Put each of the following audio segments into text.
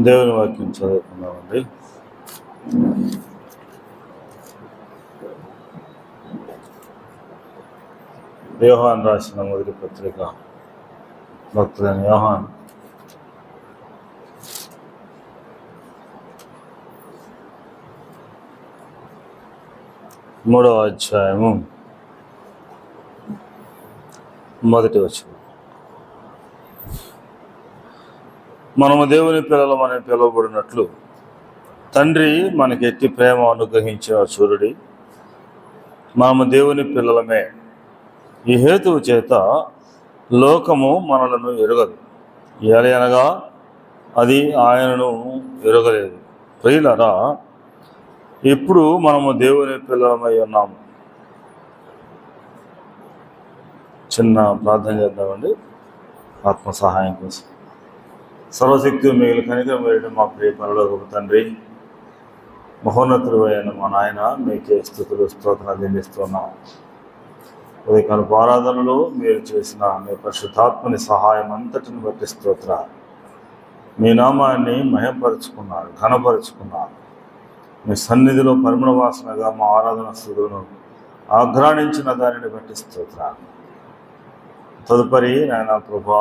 దేవుని వాక్యం చదువుకున్నామండి. యోహాన్ రాసిన మొదటి పత్రిక, భక్తుడైన యోహాన్ 3వ అధ్యాయము 1వ వచనం. మనము దేవుని పిల్లలమని పిలువబడినట్లు తండ్రి మనకి ఎట్టి ప్రేమ అనుగ్రహించిన చూరుడి, మనము దేవుని పిల్లలమే. ఈ హేతువు చేత లోకము మనలను ఎరుగదు, ఏలయనగా అది ఆయనను ఎరుగలేదు. ప్రియులరా, ఇప్పుడు మనము దేవుని పిల్లలమై ఉన్నాము. చిన్న ప్రార్థన చేద్దామండి, ఆత్మ సహాయం కోసం. సర్వశక్తి మిగిలిన కనికరమైన మా ప్రియ పరలోకపు తండ్రి, మహోన్నతుడు అయిన మా నాయన, మీకే స్తుతులు స్తోత్రాలు చెల్లిస్తున్నాం. ఉదయకాల ఆరాధనలో మీరు చేసిన మీ పరిశుద్ధాత్మని సహాయం అంతటిని బట్టి స్తోత్రాలు. మీ నామాన్ని మహిమపరుచుకున్నారు, ఘనపరుచుకున్నారు. మీ సన్నిధిలో పరిమళ వాసనగా మా ఆరాధన స్థుతులను ఆఘ్రాణించిన దానిని బట్టి స్తోత్రాలు. తదుపరి నాయన ప్రభా,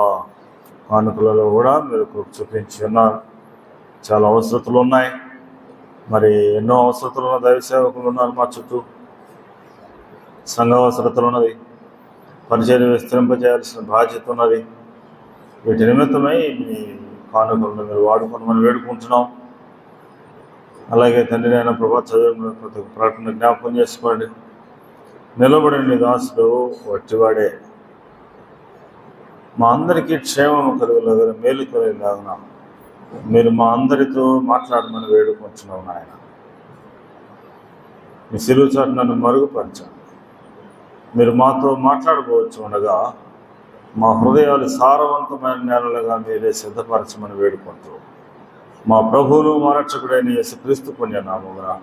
కానుకలలో కూడా మీరు చూపించి ఉన్నారు. చాలా అవసరతలు ఉన్నాయి, మరి ఎన్నో అవసరతలు ఉన్న దైవ సేవకులు ఉన్నారు మా చుట్టూ. సంఘ అవసరతలు ఉన్నది, పరిచర్య విస్తరింపజేయాల్సిన బాధ్యత ఉన్నది. వీటి నిమిత్తమై మీ కానుకలను మీరు వాడుకొని మనం వేడుకుంటున్నాం. అలాగే తండ్రి అయిన ప్రభా, చదువు ప్రతి ఒక్క ప్రకటన జ్ఞాపకం చేసుకోండి. నిలబడిన దాసుడు వట్టివాడే, మా అందరికీ క్షేమము కలుగులాగా, మేలు కలిగేలాగా మీరు మా అందరితో మాట్లాడమని వేడుకుంటున్నాం నాయన. మీ సిలువ చాటు నన్ను మరుగుపరచండి. మీరు మాతో మాట్లాడబోవచ్చు ఉండగా మా హృదయాలు సారవంతమైన నేలలుగా మీరే సిద్ధపరచమని వేడుకుంటూ మా ప్రభువును మా రక్షకుడైన యేసుక్రీస్తు పుణ్యనామమున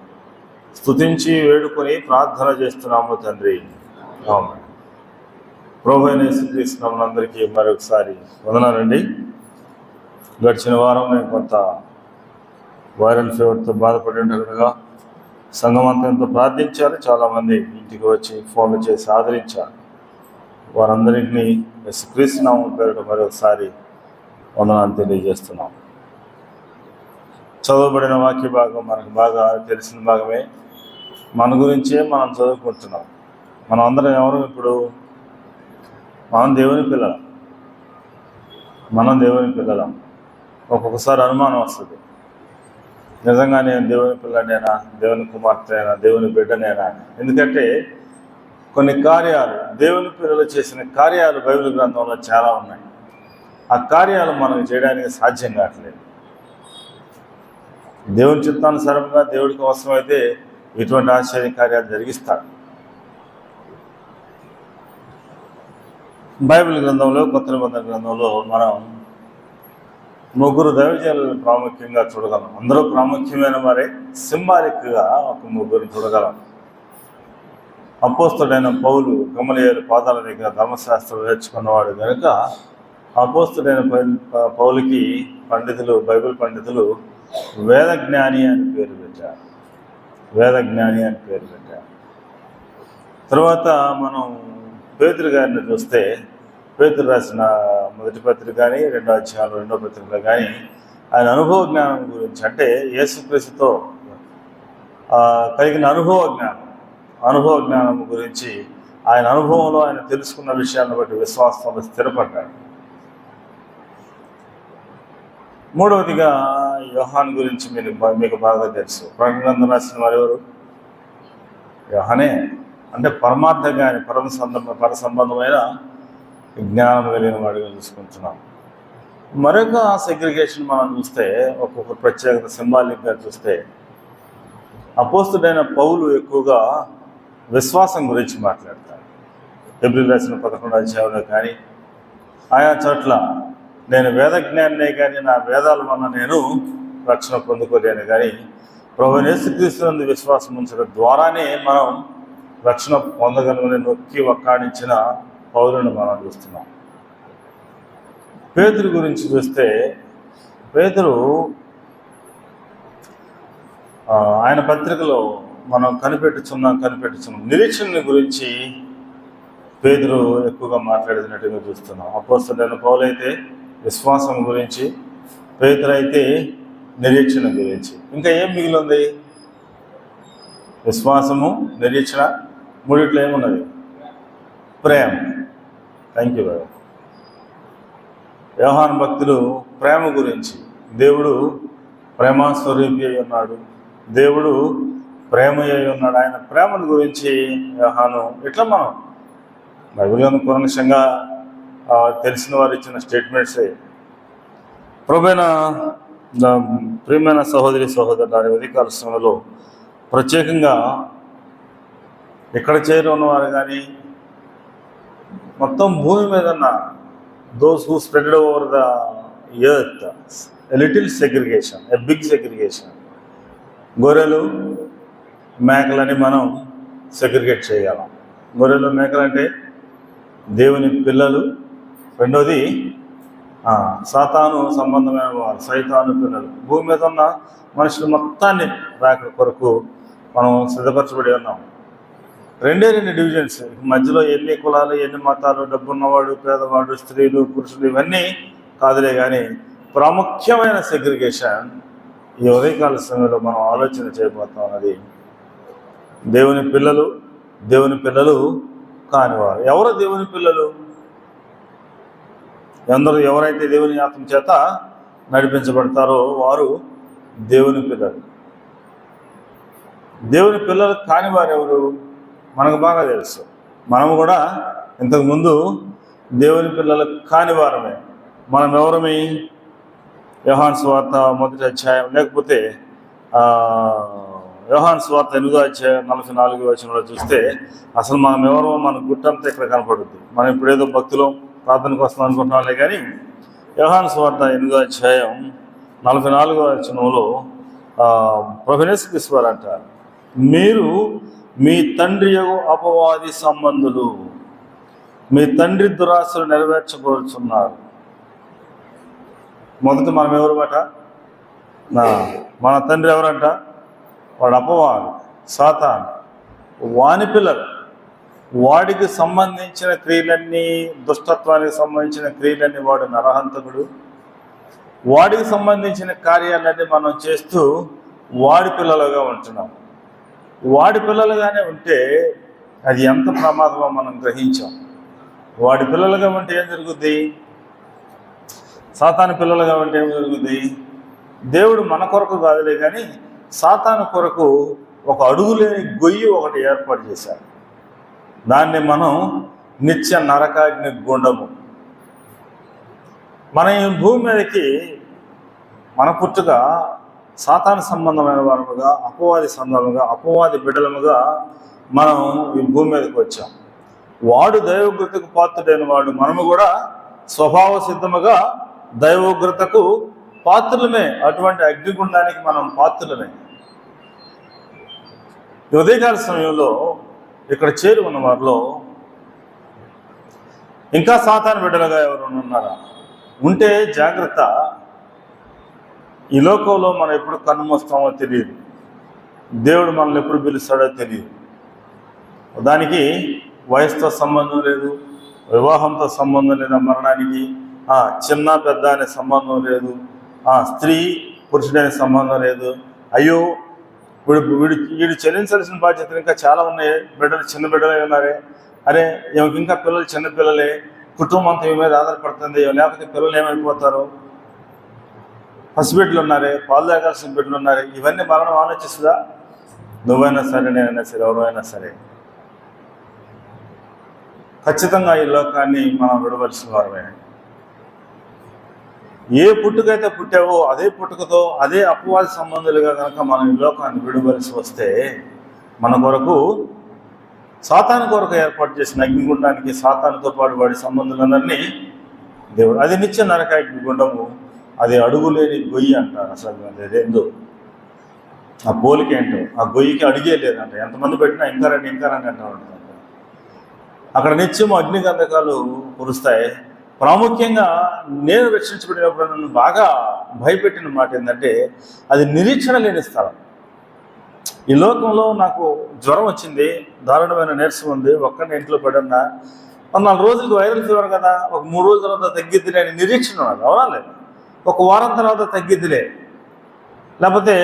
స్తుతించి వేడుకొని ప్రార్థన చేస్తున్నాము తండ్రి, ఆమేన్. ప్రభు అయిన యేసుక్రీస్తు నామమునందరికీ మరొకసారి వందనాలండి. గడిచిన వారం నేను కొంత వైరల్ ఫీవర్తో బాధపడి ఉండగా సంఘం అంతా ఎంతో ప్రార్థించారు. చాలామంది ఇంటికి వచ్చి ఫోన్లు చేసి ఆదరించారు. వారందరికీ యేసుక్రీస్తు నామమున పేరిట మరొకసారి వందనాలు తెలియజేస్తున్నాం. చదవబడిన వాక్య భాగం మనకు బాగా తెలిసిన భాగమే. మన గురించే మనం చదువుకుంటున్నాం. మనం అందరం ఎవరు? ఇప్పుడు మనం దేవుని పిల్లలం. ఒక్కొక్కసారి అనుమానం వస్తుంది, నిజంగా నేను దేవుని పిల్లనేనా, దేవుని కుమార్తెనా, దేవుని బిడ్డనేనా? ఎందుకంటే కొన్ని కార్యాలు, దేవుని పిల్లలు చేసిన కార్యాలు బైబిల్ గ్రంథంలో చాలా ఉన్నాయి. ఆ కార్యాలు మనం చేయడానికి సాధ్యం కావట్లేదు. దేవుని చిత్తానుసారంగా దేవుడికి అవసరమైతే ఇటువంటి ఆశ్చర్య కార్యాలు జరిగిస్తాడు. బైబిల్ గ్రంథంలో, కొత్త నిబంధన గ్రంథంలో మనం ముగ్గురు దైవజనులను ప్రాముఖ్యంగా చూడగలం. అందరూ ప్రాముఖ్యమైన వారే, సింబాలిక్గా ఒక ముగ్గురు చూడగలం. అపోస్తుడైన పౌలు గమలీయేలు పాదాల దగ్గర ధర్మశాస్త్రం నేర్చుకున్నవాడు కనుక అపోస్తుడైన పౌలుకి బైబిల్ పండితులు వేదజ్ఞాని అని పేరు పెట్టారు. తర్వాత మనం పేతురు గారిని చూస్తే, పేతురు రాసిన మొదటి పత్రిక కానీ, 2వ అధ్యాయం 2వ పత్రికలో కానీ ఆయన అనుభవ జ్ఞానం గురించి, అంటే యేసుక్రీస్తుతో కలిగిన అనుభవ జ్ఞానం గురించి, ఆయన అనుభవంలో ఆయన తెలుసుకున్న విషయాన్ని బట్టి విశ్వాసంలో స్థిరపడ్డాడు. మూడవదిగా యోహాన్ గురించి మీకు బాగా తెలుసు. ప్రకటన గ్రంథం రాసిన వారెవరు? యోహానే. అంటే పరమార్థ జ్ఞాని, పర సంబంధమైన జ్ఞానం కలిగిన వాడిగా చూసుకుంటున్నాం. మరొక సెగ్రిగేషన్ మనం చూస్తే, ఒక్కొక్క ప్రత్యేకత సింబాలిక్గా చూస్తే, అపోస్తుడైన పౌలు ఎక్కువగా విశ్వాసం గురించి మాట్లాడతాడు. హెబ్రీయులకు రాసిన 11వ అధ్యాయంలో కానీ, ఆయా చోట్ల నేను వేదజ్ఞానినే కానీ నా వేదాల వల్ల నేను రక్షణ పొందుకోలేను కానీ ప్రభువైన యేసుక్రీస్తునందు విశ్వాసం ఉంచడం ద్వారానే మనం రక్షణ పొందగలమని నొక్కి వక్కాడించిన పౌలుని మనం చూస్తున్నాం. పేతురు గురించి చూస్తే పేతురు ఆయన పత్రికలో మనం కనిపెట్టుచున్నాం నిరీక్షణ గురించి పేతురు ఎక్కువగా మాట్లాడినట్టుగా చూస్తున్నాం. అపోస్తలుడైన పౌలు అయితే విశ్వాసం గురించి, పేతురు అయితే నిరీక్షణ గురించి. ఇంకా ఏం మిగిలింది? విశ్వాసము, నిరీక్షణ, మూడిట్లో ఏమున్నది? ప్రేమ. థ్యాంక్ యూ బాబు. యోహాను భక్తులు ప్రేమ గురించి, దేవుడు ప్రేమస్వరూపి అయి ఉన్నాడు, దేవుడు ప్రేమ అయి ఉన్నాడు, ఆయన ప్రేమను గురించి యోహాను ఇట్లా మనం బైబిల్లోని కూలంకషంగా తెలిసిన వారు ఇచ్చిన స్టేట్మెంట్సే. ప్రియమైన సహోదరి సహోదరులు, ఉదయకాల సమయంలో ప్రత్యేకంగా ఇక్కడ చేరి ఉన్నవారు కానీ మొత్తం భూమి మీద ఉన్న those who spread over the earth, a little segregation, a big segregation. గొర్రెలు మేకలని మనం సెగ్రిగేట్ చేయగలం. గొర్రెలు మేకలు అంటే దేవుని పిల్లలు, రెండోది సాతాను సంబంధమైన వారు, సైతాను పిల్లలు. భూమి మీద ఉన్న మనుషులు మొత్తాన్ని రాక కొరకు మనం సిద్ధపరచబడి ఉన్నాం. రెండే డివిజన్స్. మధ్యలో ఎన్ని కులాలు, ఎన్ని మతాలు, డబ్బున్నవాడు, పేదవాడు, స్త్రీలు, పురుషులు, ఇవన్నీ కాదులే. కానీ ప్రాముఖ్యమైన సెగ్రిగేషన్ ఈ ఉదయకాల సమయంలో మనం ఆలోచన చేయబోతాం. అన్నది దేవుని పిల్లలు, దేవుని పిల్లలు కానివారు. ఎవరు దేవుని పిల్లలు? ఎవరైతే దేవుని ఆత్మ చేత నడిపించబడతారో వారు దేవుని పిల్లలు. దేవుని పిల్లలు కానివారు ఎవరు? మనకు బాగా తెలుసు. మనము కూడా ఇంతకుముందు దేవుని పిల్లలు కానివారమే. మనం ఎవరమి? యోహాను సువార్త 1వ అధ్యాయం, లేకపోతే యోహాను సువార్త 8వ అధ్యాయం 44వ వచనంలో చూస్తే అసలు మనం ఎవరో మన గుట్టంతా ఇక్కడ కనపడుద్ది. మనం ఇప్పుడు ఏదో భక్తులు ప్రార్థనకు వస్తాం అనుకుంటున్నాంలే. కానీ యోహాను సువార్త 8వ అధ్యాయం 44వ వచనంలో ప్రభువైన యేసుక్రీస్తు వారు అంటారు, మీరు మీ తండ్రి అపవాది సంబంధులు, మీ తండ్రి దురాశలు నెరవేర్చబోతున్నారు. మొదట మనం ఎవరు బట? మన తండ్రి ఎవరంట? వాడు అపవాది, సాతాను, వాని పిల్లలు. వాడికి సంబంధించిన క్రియలన్నీ, దుష్టత్వానికి సంబంధించిన క్రియలన్నీ వాడు నరహంతకుడు. వాడికి సంబంధించిన కార్యాలన్నీ మనం చేస్తూ వాడి పిల్లలుగా ఉంటున్నాం. వాడి పిల్లలుగానే ఉంటే అది ఎంత ప్రమాదమో మనం గ్రహించాం. వాడి పిల్లలుగా ఉంటే ఏం జరుగుద్ది? సాతాను పిల్లలుగా ఉంటే ఏం జరుగుద్ది? దేవుడు మన కొరకు కాదులే కానీ సాతాను కొరకు ఒక అడుగులేని గొయ్యి ఒకటి ఏర్పాటు చేశారు. దాన్ని మనం నిత్య నరకాగ్ని గుండము. మన ఈ భూమి మీదకి మన పుట్టుగా సాతాను సంబంధమైన వారముగా, అపవాది సంబంధముగా, అపవాది బిడ్డలముగా మనం ఈ భూమి మీదకి వచ్చాం. వాడు దైవోగ్రతకు పాత్రుడైన వాడు, మనము కూడా స్వభావ సిద్ధముగా దైవోగ్రతకు పాత్రులమే. అటువంటి అగ్నిగుండానికి మనం పాత్రులమే. ఉదయకాల సమయంలో ఇక్కడ చేరి ఉన్న వారిలో ఇంకా సాతాను బిడ్డలుగా ఎవరైనా ఉన్నారా? ఉంటే జాగ్రత్త. ఈ లోకంలో మనం ఎప్పుడు కన్నుమూస్తామో తెలియదు. దేవుడు మనల్ని ఎప్పుడు పిలుస్తాడో తెలియదు. దానికి వయసుతో సంబంధం లేదు, వివాహంతో సంబంధం లేదు, మరణానికి చిన్న పెద్ద అనే సంబంధం లేదు, స్త్రీ పురుషుడనే సంబంధం లేదు. అయ్యో వీడు చెల్లించాల్సిన బాధ్యతలు ఇంకా చాలా ఉన్నాయి. బిడ్డలు చిన్న బిడ్డలే ఉన్నారే, అరే ఈమెకి ఇంకా పిల్లలు చిన్న పిల్లలే, కుటుంబం అంతా ఈమె మీద ఆధారపడుతుంది, లేకపోతే పిల్లలు ఏమైపోతారు, పసిబిడ్డలు ఉన్నారే, పాలు తాగాల్సిన బిడ్డలు ఉన్నారే. ఇవన్నీ మరణం ఆలోచిస్తుందా? నువ్వైనా సరే, నేనైనా సరే, ఎవరైనా సరే ఖచ్చితంగా ఈ లోకాన్ని మనం విడవలసిన వారమే. ఏ పుట్టుకైతే పుట్టావో అదే పుట్టుకతో అదే అపవాది సంబంధులుగా కనుక మనం ఈ లోకాన్ని విడవలసి వస్తే మన కొరకు సాతాను కొరకు ఏర్పాటు చేసిన అగ్నిగుండానికి సాతానుతో పాటు వాడి సంబంధులందరినీ దేవుడు, అది నిత్య నరక అగ్నిగుండము, అది అడుగులేని గొయ్యి అంటారు. అసలు అదేందో ఆ పోలిక ఏంటో, ఆ గొయ్యికి అడిగే లేదంట. ఎంతమంది పెట్టినా ఇంకా రండి ఇంకా రండి అంటూ ఉంటుంది. అక్కడ నిత్యము అగ్నిగంధకాలు కురుస్తాయి. ప్రాముఖ్యంగా నేను రక్షించబడినప్పుడు నన్ను బాగా భయపెట్టిన మాట ఏంటంటే, అది నిరీక్షణ లేని స్థలం. ఈ లోకంలో నాకు జ్వరం వచ్చింది, దారుణమైన నీరసం ఉంది, ఒక్కడిని ఇంట్లో పడన్నా 4 రోజులకి వైరల్ ఫీవర్ కదా, ఒక 3 రోజుల తర్వాత తగ్గిద్దిలే అని నిరీక్షణ ఉన్నది. అవునా లేదు? ఒక వారం తర్వాత తగ్గిద్దిలే, లేకపోతే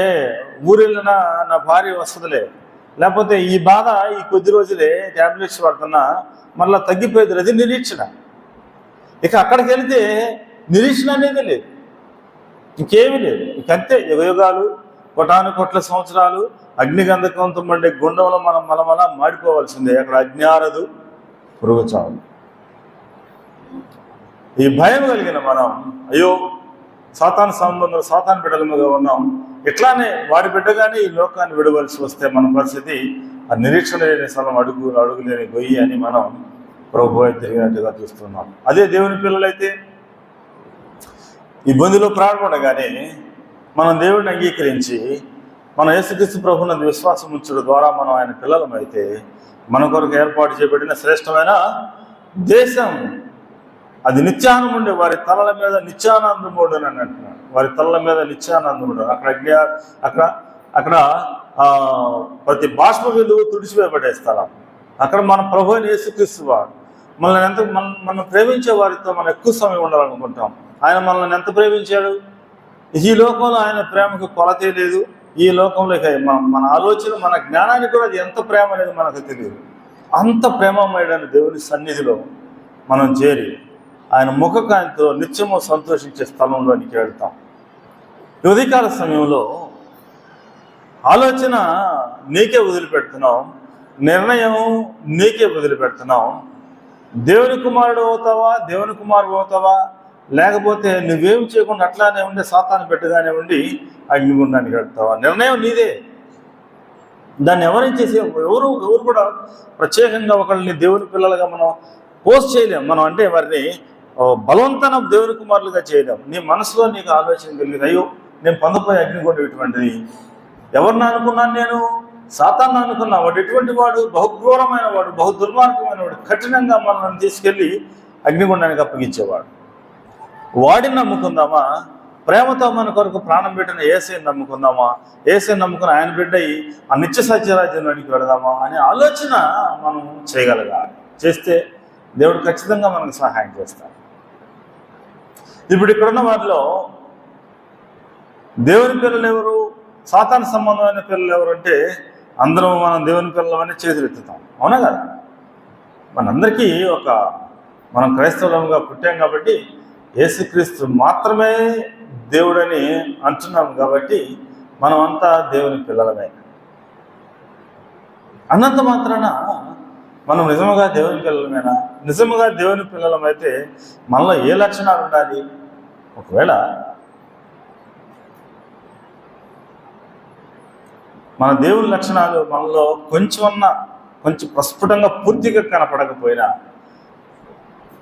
ఊరెళ్ళినా నా భార్య వస్తుందిలే, లేకపోతే ఈ బాధ ఈ కొద్ది రోజులే ట్యాబ్లెట్స్ వాడుతున్నా మళ్ళీ తగ్గిపోయేది, అది నిరీక్షణ. ఇక అక్కడికి వెళితే నిరీక్షణ అనేది లేదు, ఇంకేమీ లేదు. ఇంకంతే యుగయుగాలు, కోటాను సంవత్సరాలు అగ్నిగంధకంతో మండే గుండంలో మనం మలమలా మాడిపోవాల్సిందే. అక్కడ అగ్ని ఆరదు, పురుగు చావు. ఈ భయం కలిగిన మనం, అయ్యో సాతాను సంబంధం, సాతాను బిడ్డలుగా ఉన్నాం, ఇట్లానే వాడి బిడ్డగానే ఈ లోకాన్ని విడవలసి వస్తే మన పరిస్థితి ఆ నిరీక్షణ లేని స్థలం, అడుగు లేని గొయ్యి అని మనం ప్రభువే తిరిగినట్టుగా చూస్తున్నాం. అదే దేవుని పిల్లలైతే ఇబ్బందిలో ప్రారంభంగానే మనం దేవుడిని అంగీకరించి మన యేసుక్రీస్తు ప్రభువునందు విశ్వాసం ఉంచడం ద్వారా మనం ఆయన పిల్లలమైతే మన కొరకు ఏర్పాటు చేయబడిన శ్రేష్టమైన దేశం, అది నిత్యానందం ఉండే, వారి తలల మీద నిత్యానందముడు అని అంటున్నాడు. వారి తలల మీద నిత్యానందముడు. అక్కడ ప్రతి బాష్ప బిందువు తుడిచివేయబడే స్థలం. అక్కడ మన ప్రభు అయిన యేసుక్రీస్తు వారు మనం ప్రేమించే వారితో మనం ఎక్కువ సమయం ఉండాలనుకుంటాం. ఆయన మనల్ని ఎంత ప్రేమించాడు? ఈ లోకంలో ఆయన ప్రేమకు కొలతే లేదు. ఈ లోకంలో మన ఆలోచన, మన జ్ఞానానికి కూడా అది ఎంత ప్రేమ అనేది మనకు తెలియదు. అంత ప్రేమమయుడైన దేవుని సన్నిధిలో మనం చేరి ఆయన ముఖకాంతితో నిత్యము సంతోషించే స్థలంలోనికి వెళ్తాం. ఉదయకాల సమయంలో ఆలోచన నీకే వదిలిపెడుతున్నాం, నిర్ణయం నీకే వదిలిపెడుతున్నాం. దేవుని కుమారుడు అవుతావా, లేకపోతే నువ్వేం చేయకుండా అట్లానే ఉండి సాతాను పెట్టగానే ఉండి అగ్నిగుండానికి వెళ్తావా? నిర్ణయం నీదే. దాన్ని ఎవరేం చేసే ఎవరు కూడా ప్రత్యేకంగా ఒకళ్ళని దేవుని పిల్లలుగా మనం పోస్ట్ చేయలేం. మనం అంటే వారిని బలవంతన దేవుని కుమారులుగా చేయలేం. నీ మనసులో నీకు ఆలోచన కలిగింది, అయ్యో నేను పొందపోయే అగ్నిగుండం ఇటువంటిది, ఎవరిని అనుకున్నాను నేను? సాతాను అనుకున్నా. వాడు ఎటువంటి వాడు? బహుఘోరమైన వాడు, బహు దుర్మార్గమైన వాడు, కఠినంగా మనల్ని తీసుకెళ్ళి అగ్నిగుండానికి అప్పగించేవాడు. వాడిని నమ్ముకుందామా? ప్రేమతో మన కొరకు ప్రాణం పెట్టిన యేసయ్యని నమ్ముకుందామా? యేసయ్యని నమ్ముకుని ఆయన బిడ్డ ఆ నిత్య సత్యరాజ్యంలోనికి వెళదామా అనే ఆలోచన మనం చేయగలగాలి. చేస్తే దేవుడు ఖచ్చితంగా మనకు సహాయం చేస్తాడు. ఇప్పుడు ఇక్కడున్న వారిలో దేవుని పిల్లలు ఎవరు, సాతాను సంబంధమైన పిల్లలు ఎవరు అంటే అందరం మనం దేవుని పిల్లలమని చేతులెత్తుతాం. అవునా కదా? మనందరికీ మనం క్రైస్తవులంగా పుట్టాం కాబట్టి యేసుక్రీస్తు మాత్రమే దేవుడని అంటున్నాం కాబట్టి మనం అంతా దేవుని పిల్లలమే. అన్నంత మాత్రాన మనం నిజముగా దేవుని పిల్లలమేనా? నిజముగా దేవుని పిల్లలమైతే మనలో ఏ లక్షణాలు ఉండాలి? ఒకవేళ మన దేవుని లక్షణాలు మనలో కొంచెం ప్రస్ఫుటంగా పూర్తిగా కనపడకపోయినా,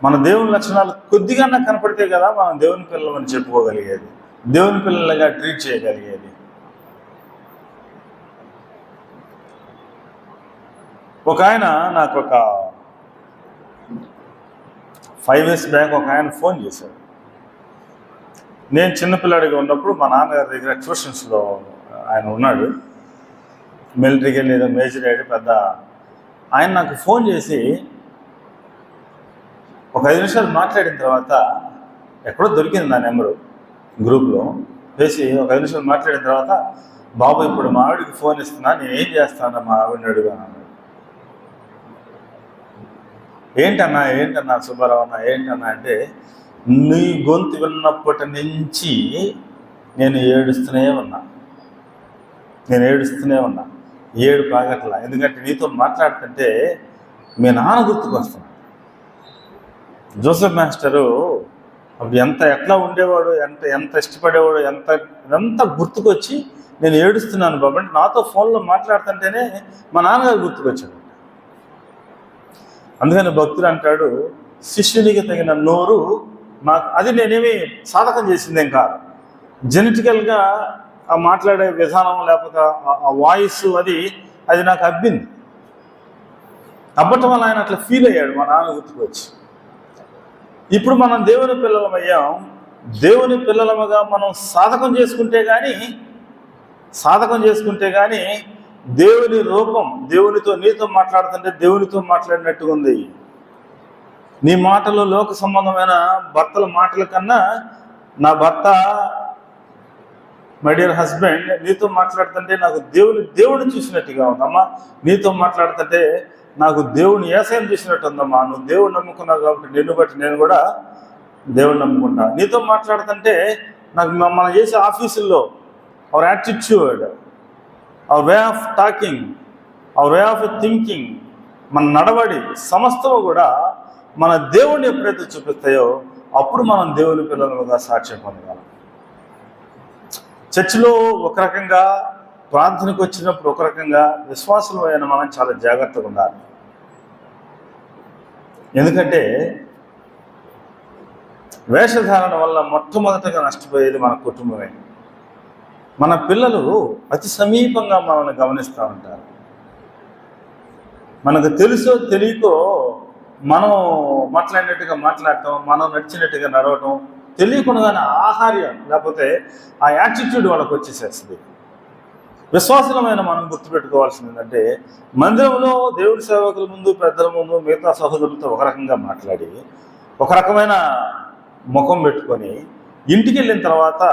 మన దేవుని లక్షణాలు కొద్దిగా కనపడితే కదా మనం దేవుని పిల్లలని చెప్పుకోగలిగేది, దేవుని పిల్లలుగా ట్రీట్ చేయగలిగేది. ఒక ఆయన నాకు 5 years బ్యాక్ ఒక ఆయన ఫోన్ చేశాడు. నేను చిన్నపిల్లాడిగా ఉన్నప్పుడు మా నాన్నగారి దగ్గర ట్యూషన్స్లో ఆయన ఉన్నాడు. మిలిటరీకి వెళ్ళి ఏదో మేజర్ అయ్యాడు పెద్ద ఆయన. నాకు ఫోన్ చేసి ఒక 5 నిమిషాలు మాట్లాడిన తర్వాత, ఎక్కడో దొరికింది నా నెంబరు గ్రూప్లో, చేసి ఒక 5 నిమిషాలు మాట్లాడిన తర్వాత, బాబు ఇప్పుడు మా ఆవిడికి ఫోన్ ఇస్తున్నా, నేను ఏం చేస్తాను మా ఆవిడని అడుగున్నాను. ఏంటన్నా సుబ్బారావు అన్న ఏంటన్నా అంటే, నీ గొంతు విన్నప్పటి నుంచి నేను ఏడుస్తూనే ఉన్నా. ఏడు పాగట్ల. ఎందుకంటే నీతో మాట్లాడుతుంటే మీ నాన్న గుర్తుకు వస్తున్నాడు. జోసెఫ్ మాస్టరు అప్పుడు ఎట్లా ఉండేవాడు, ఎంత ఇష్టపడేవాడు, ఎంత గుర్తుకొచ్చి నేను ఏడుస్తున్నాను బాబు అంటే, నాతో ఫోన్లో మాట్లాడుతుంటేనే మా నాన్నగారు గుర్తుకొచ్చాడు. అందుకని భక్తుడు అంటాడు, శిష్యునికి తగిన నోరు నాకు. అది నేనేమి సాధకం చేసిందేం కాదు, జెనెటికల్గా ఆ మాట్లాడే విధానం లేకపోతే ఆ వాయిస్ అది నాకు అబ్బింది. అవ్వటం వల్ల ఆయన అట్లా ఫీల్ అయ్యాడు, మా నాన్న గుర్తుకొచ్చి. ఇప్పుడు మనం దేవుని పిల్లలమయ్యాం. దేవుని పిల్లలముగా మనం సాధకం చేసుకుంటే కానీ దేవుని రూపం, దేవునితో నీతో మాట్లాడుతుంటే దేవునితో మాట్లాడినట్టుగా ఉంది. నీ మాటలు లోక సంబంధమైన భర్తల మాటల కన్నా నా భర్త, మై డియర్ హస్బెండ్, నీతో మాట్లాడుతుంటే నాకు దేవుడిని చూసినట్టుగా ఉందమ్మా. నీతో మాట్లాడుతుంటే నాకు దేవుని యేసయ్యను చూసినట్టు ఉందమ్మా. నువ్వు దేవుడు నమ్ముకున్నావు కాబట్టి నిన్ను బట్టి నేను కూడా దేవుడిని నమ్ముకుంటా. నీతో మాట్లాడుతుంటే నాకు మనం చేసే ఆఫీసుల్లో our attitude, our way of talking, our way of thinking, మన నడవడి సమస్తము కూడా మన దేవుడిని ఎప్పుడైతే చూపిస్తాయో అప్పుడు మనం దేవుని పిల్లలుగా సాక్ష్యం పొందగలం. చర్చిలో ఒక రకంగా, ప్రార్థనకు వచ్చినప్పుడు ఒక రకంగా, విశ్వాసులు అయిన మనం చాలా జాగ్రత్తగా ఉండాలి. ఎందుకంటే వేషధారణ వల్ల మొట్టమొదటిగా నష్టపోయేది మన కుటుంబమే. మన పిల్లలు అతి సమీపంగా మనల్ని గమనిస్తూ ఉంటారు. మనకు తెలుసో తెలియకో మనం మాట్లాడినట్టుగా మాట్లాడటం, మనం నడిచినట్టుగా నడవటం, తెలియకుండానే ఆహార్యం లేకపోతే ఆ యాటిట్యూడ్ వాళ్ళకి వచ్చేసేస్తుంది. విశ్వాసమైన మనం గుర్తుపెట్టుకోవాల్సింది ఏంటంటే, మందిరంలో దేవుడి సేవకుల ముందు, పెద్దల ముందు, మిగతా సహోదరులతో ఒక రకంగా మాట్లాడి, ఒక రకమైన ముఖం పెట్టుకొని, ఇంటికి వెళ్ళిన తర్వాత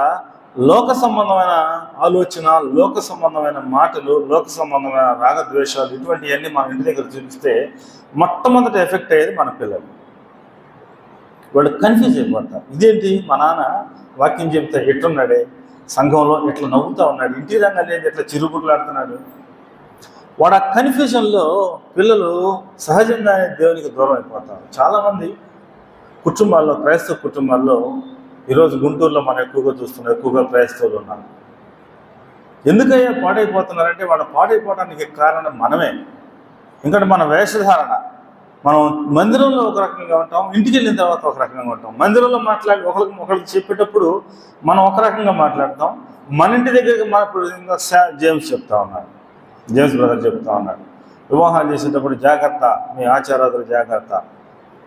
లోక సంబంధమైన ఆలోచన, లోక సంబంధమైన మాటలు, లోక సంబంధమైన రాగద్వేషాలు ఇటువంటివన్నీ మన ఇంటి దగ్గర చూపిస్తే మొట్టమొదట ఎఫెక్ట్ అయ్యేది మన పిల్లలు. వాళ్ళు కన్ఫ్యూజ్ అయిపోతారు. ఇదేంటి మా నాన్న వాక్యం చెప్తే ఎట్లున్నాడే, సంఘంలో ఎట్లా నవ్వుతూ ఉన్నాడు, ఇంటి రంగాలు ఏంటి ఎట్లా చిరుపుట్లాడుతున్నాడు. వాడు ఆ కన్ఫ్యూజన్లో పిల్లలు సహజంగానే దేవునికి దూరం అయిపోతారు. చాలామంది కుటుంబాల్లో, క్రైస్తవ కుటుంబాల్లో ఈరోజు గుంటూరులో మనం ఎక్కువగా చూస్తున్నాం, ఎక్కువగా క్రైస్తవులు ఉన్నారు. ఎందుకయ్యా పాడైపోతున్నారంటే వాడు పాడైపోవడానికి కారణం మనమే. ఎందుకంటే మన వేషధారణ, మనం మందిరంలో ఒక రకంగా ఉంటాం, ఇంటికి వెళ్ళిన తర్వాత ఒక రకంగా ఉంటాం. మందిరంలో మాట్లాడి ఒకరికి చెప్పేటప్పుడు మనం ఒక రకంగా మాట్లాడతాం. మన ఇంటి దగ్గరికి ఇప్పుడు జేమ్స్ బ్రదర్ చెప్తా ఉన్నాడు, వివాహాలు చేసేటప్పుడు జాగ్రత్త, మీ ఆచారాలు జాగ్రత్త,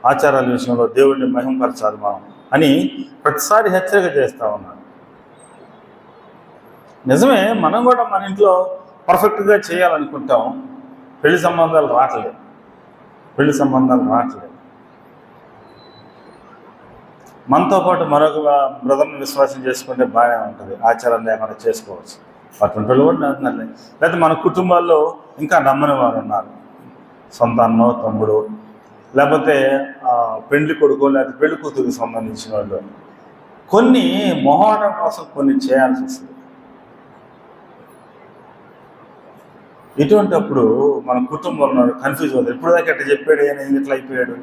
ఆచారాల విషయంలో దేవుడిని మహిమపరచాలి మనం అని ప్రతిసారి హెచ్చరిక చేస్తూ ఉన్నాడు. నిజమే, మనం కూడా మన ఇంట్లో పర్ఫెక్ట్గా చేయాలనుకుంటాం. పెళ్లి సంబంధాలు రావట్లేదు. మనతో పాటు మరొక బ్రదర్ని విశ్వాసం చేసుకుంటే బాగానే ఉంటుంది, ఆచారం లేకుండా చేసుకోవచ్చు. అటువంటి వాళ్ళు కూడా అంటున్నారు. లేకపోతే మన కుటుంబాల్లో ఇంకా నమ్మని వారు ఉన్నారు, సొంత అన్నో తమ్ముడు, లేకపోతే పెళ్లి కొడుకు, లేకపోతే పెళ్లి కూతురికి సంబంధించిన వాళ్ళు కొన్ని మొహమాటం కోసం కొన్ని చేయాల్సి వస్తుంది. ఇటువంటి అప్పుడు మన కుటుంబంలో కన్ఫ్యూజ్ అవుతుంది. ఇప్పుడు దాకా ఎట్లా చెప్పాడు, నేను ఇట్లా అయిపోయాడు.